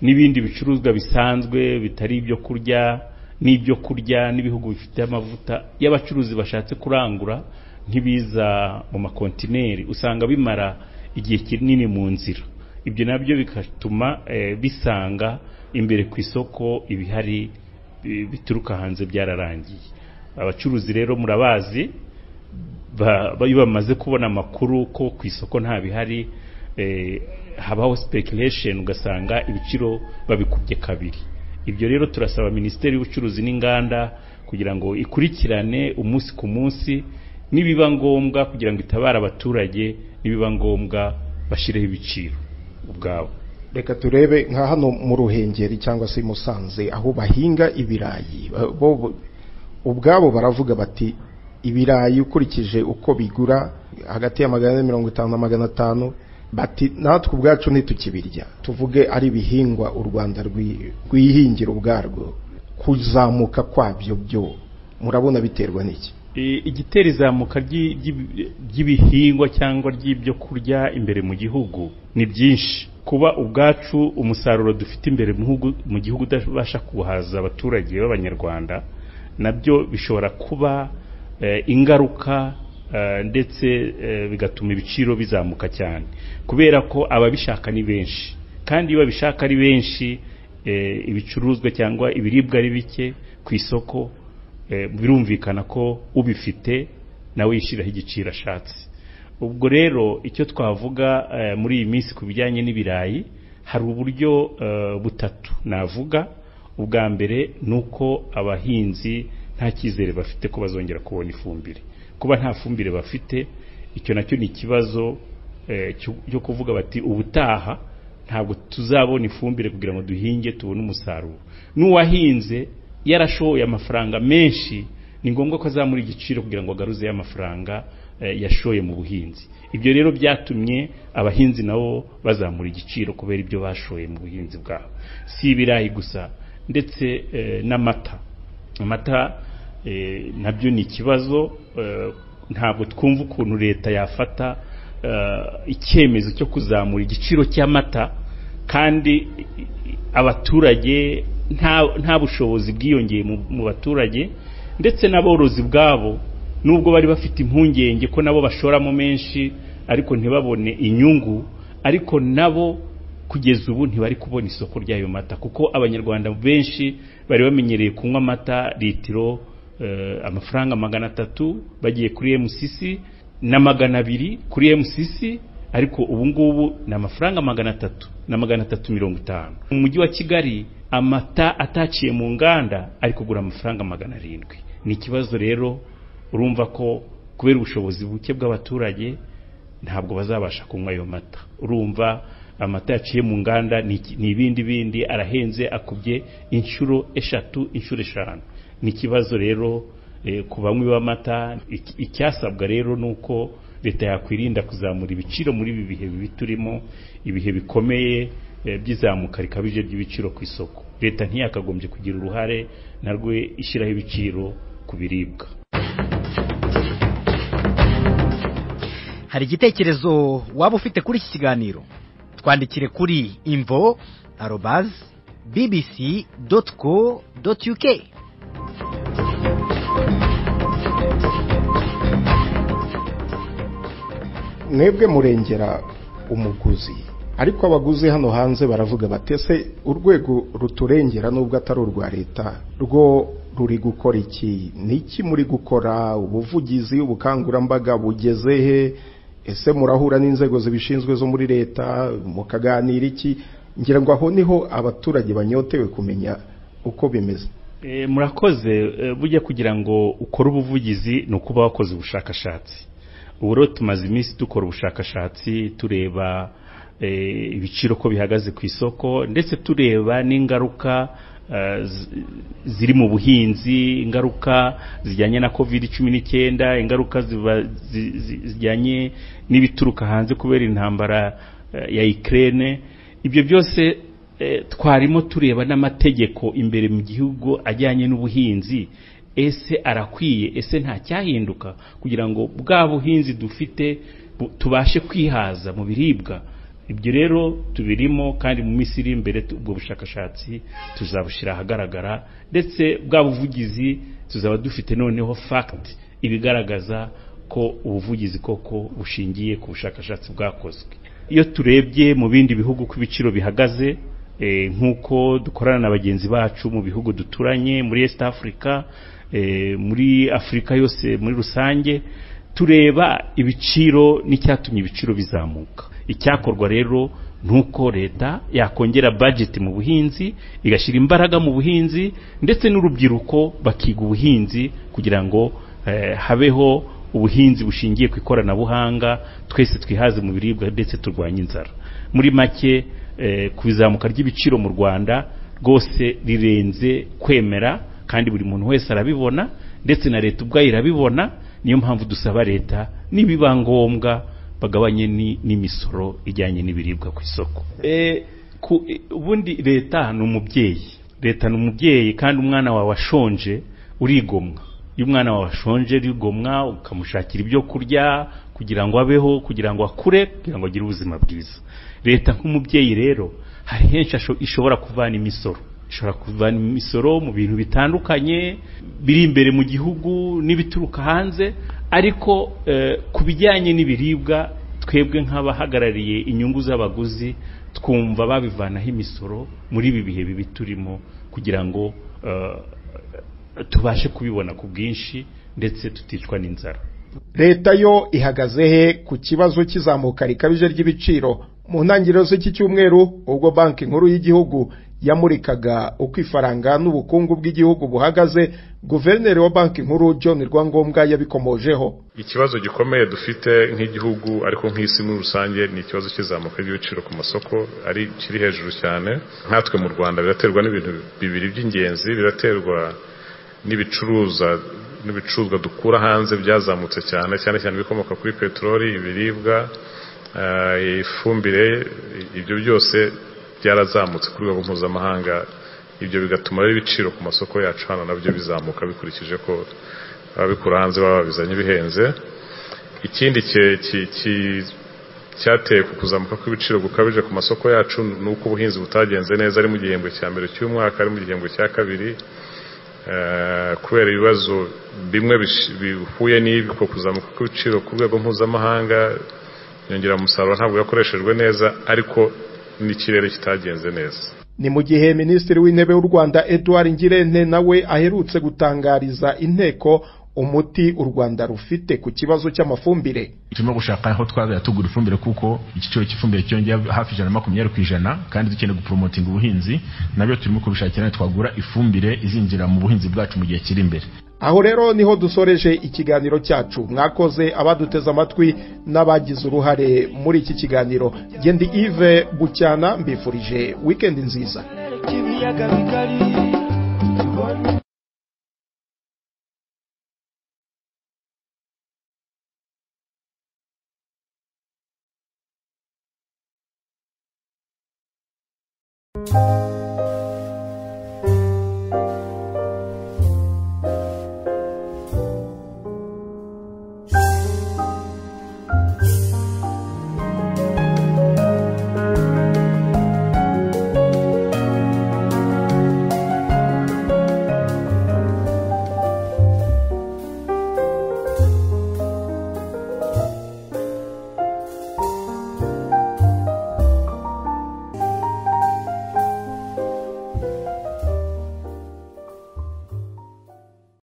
n'ibindi bicuruzwa bisanzwe bitari ibyo kurya n'ibyo kurya, n'ibihugu bifite amavuta y'abacuruzi bashatse kurangura ntibiza mu makontineri, usanga bimara igihe kinini mu nzira. Ibyo nabyo bigatuma bisanga imbere ku isoko ibihari bituruka hanze byararangiye. Abacuruzi rero murabazi, bamaze kubona amakuru ko ku isoko nta bihari, habaho speculation, ugasanga ibiciro babikubye kabiri. Ibyo rero turasaba Minisiteri y'Ubucuruzi n'Inganda kugira ngo ikurikirane umunsi ku munsi, nibiba ngombwa kugira ngo itabara abaturage, nibiba ngombwa bashireho ibiciro ubwabo. Reka turebe nka hano mu Ruhengeri cyangwa se Musanze aho bahinga ibirayi, bo ubwabo baravuga bati ibirayi ukurikije uko bigura hagati ya 150 na 500, bati natwe ubwacu ntitukibirya, tuvuge ari bihingwa u Rwanda rwihingira ubwarwo. Kuzamuka kwabyo byo murabona biterwa n'iki? Igitera izamuka ry'ibihingwa cyangwa ry'ibyo kurya imbere mu gihugu ni byinshi. Kuba ubwacu umusaruro dufite imbere mu gihugu udabasha kuhaza abaturage b'Abanyarwanda, nabyo bishobora kuba ingaruka, ndetse bigatuma ibiciro bizamuka cyane, kubera ko ababishaka ni benshi, kandi iyo babishaka ari benshi, ibicuruzwa cyangwa ibiribwa ari bike ku isoko, birumvikana ko ubifite nawe yishiraho igiciro ashatse. Ubwo rero icyo twavuga muri iyi minsi ku bijyanye n'ibirayi, hari uburyo butatu navuga. Ubwa mbere nuko abahinzi nta cyizere bafite ko bazongera kubona ifumbire. Kuba nta fumbire bafite, icyo nacyo ni ikibazo cyo kuvuga bati ubutaha ntabwo tuzabona ifumbire kugira ngo duhinge tubone umusaruro. N'uwahinze yarashoye amafaranga menshi, ni ngombwa ko azamura igiciro kugira ngo agaruze y'amafaranga yashoye mu buhinzi. Ibyo rero byatumye abahinzi nabo bazamura igiciro kubera ibyo bashoye mu buhinzi bwabo. Si ibirayi gusa, ndetse n'amata. Amata nabyo ni ikibazo. Ntabwo twumva ukuntu leta yafata icyemezo cyo kuzamura igiciro cy'amata kandi abaturage nta bushobozi bwiyongeye mu baturage, ndetse n'aborozi bwabo nubwo bari bafite impungenge ko nabo bashoramo menshi ariko ntibabone inyungu, ariko nabo kugeza ubu ntibari kubona isoko ry'ayo mata, kuko Abanyarwanda benshi bari bamenyereye kunywa amata litiro amafaranga 300 bagiye kuri MCC na 200 kuri MCC, ariko ubu ngubu na amafaranga 300 na 350. Mu mujyi wa Kigali amata ataciye mu nganda ari kugura amafaranga 700. Ni ikibazo rero, urumva ko kubera ubushobozi buke bw'abaturage ntabwo bazabasha kunywa ayo mata. Urumva amata yaciye mu nganda ni ibindi arahenze, akubye inshuro 3 inshuro 5. Ni ikibazo rero ku banywi b'amata. Icyasabwa rero nuko leta yakwirinda kuzamura ibiciro muri ibi bihe bibi turimo, ibihe bikomeye by'izamuka rikabije ry'ibiciro ku isoko. Leta ntiyakagombye kugira uruhare narwe ishyiraho ibiciro ku biribwa. Hari igitekerezo waba ufite kuri iki kiganiro? Twandikire kuri info@bbc.co.uk. Mwebwe murengera umuguzi, ariko abaguzi hano hanze baravuga batese urwego ruturengera nubwo atari urwa leta rwo ruri gukora iki? Niki muri gukora? Ubuvugizi, ubukangurambaga bugeze he? Ese murahura n'inzego zibishinzwe zo muri leta mukaganira iki? Ngira ngo aho niho abaturage banyotewe kumenya uko bimeze. Murakoze. Bujya kugira ngo ukore ubuvugizi no kuba wakoze ubushakashatsi. Ubu rero tumaze iminsi dukora ubushakashatsi tureba ibiciro ko bihagaze ku isoko, ndetse tureba n'ingaruka ziri mu buhinzi, ingaruka zijyanye na COVID-19, ingaruka zijyanye n'ibituruka hanze kubera intambara ya Ukraine. Ibyo byose twarimo tureba n'amategeko imbere mu gihugu ajyanye n'ubuhinzi. Ese arakwiye? Ese nta cyahinduka kugira ngo bwa buhinzi dufite tubashe kwihaza mu biribwa? Ibyo rero tubirimo, kandi mu minsi iri imbere ubwo bushakashatsi tuzabushira ahagaragara, ndetse bwa buvugizi tuzaba dufite noneho fact ibigaragaza ko ubuvugizi koko bushingiye ku bushakashatsi bwakozwe. Iyo turebye mu bindi bihugu ku biciro bihagaze, nk'uko dukorana na bagenzi bacu mu bihugu duturanye muri East Africa, muri Afrika yose muri rusange, tureba ibiciro n'icyatumye ibiciro bizamuka. Icyakorwa rero nuko leta yakongera budget mu buhinzi, igashyira imbaraga mu buhinzi, ndetse n'urubyiruko bakiga ubuhinzi kugira ngo habeho ubuhinzi bushingiye ku ikoranabuhanga, twese twihaze mu biribwa ndetse turwanye inzara. Muri make kubizamuka ry'ibiciro mu Rwanda rwose rirenze kwemera, kandi buri muntu wese arabibona, ndetse na leta ubwayo irabibona. Niyo mpamvu dusaba leta nibiba ngombwa bagabanye n'imisoro ijyanye n'ibiribwa ku isoko. Ubundi leta ni umubyeyi, kandi umwana wawe ashonje urigomwa. Iyo umwana wawe ashonje urigomwa, ukamushakira ibyo kurya kugira ngo abeho, kugira ngo akure, kugira ngo agire ubuzima bwiza. Leta nk'umubyeyi rero hari henshi ishobora kuvana imisoro, mu bintu bitandukanye biri imbere mu gihugu n'ibituruka hanze, ariko ku bijyanye n'ibiribwa twebwe nk'abahagarariye inyungu z'abaguzi twumva babivanaho imisoro muri ibi bihe bibi turimo, kugira ngo tubashe kubibona ku bwinshi ndetse tuticwa n'inzara. Leta yo ihagaze he ku kibazo cy'izamuka rikabije ry'ibiciro? Mu ntangiriro z'iki cyumweru ubwo banki nkuru y'igihugu yamurikaga uko ifaranga n'ubukungu bw'igihugu buhagaze, guverineri wa banki nkuru John Rwangombwa yabikomojeho. Ikibazo gikomeye dufite nk'igihugu ariko nk'isi muri rusange ni ikibazo cy'izamuka ry'ibiciro ku masoko ari kiri hejuru cyane. Nkatwe mu Rwanda biraterwa n'ibintu bibiri by'ingenzi. Biraterwa n'ibicuruzwa dukura hanze byazamutse cyane bikomoka kuri peteroli, ibiribwa, ifumbire. Ibyo byose byarazamutse ku rwego mpuzamahanga. Ibyo bigatuma ibiciro ku masoko yacu hano nabyo bizamuka bikurikije ko ababikura hanze baba bizanye bihenze. Ikindi cyateye ku kuzamuka kw'ibiciro gukabije ku masoko yacu ni uko ubuhinzi butagenze neza ari mu gihembwe cya mbere cy'umwaka, ari mu gihembwe cya kabiri, kubera ibibazo bimwe bihuye n'ibyo kuzamuka kw'ibiciro ku rwego mpuzamahanga. Inyongeramusaruro ntabwo yakoreshejwe neza, ariko n'ikirere kitagenze neza. Ni mu gihe Minisitiri w'Intebe w'u Rwanda Edouard Ngirente nawe aherutse gutangariza inteko umuti u Rwanda rufite ku kibazo cy'amafumbire. Turimo gushaka aho twazaya tugura ifumbire, kuko igiciro cy'ifumbire cyongeye hafi 120%, kandi dukeneye gupromotinga ubuhinzi. Nabyo turimo kubishakira twagura ifumbire izinjira mu buhinzi bwacu mu gihe kiri imbere. Aho rero niho dusoreje ikiganiro cyacu. Mwakoze abaduteze amatwi n'abagize uruhare muri iki kiganiro. Gendi Yves Bucyana mbifurije weekend nziza. Burundi.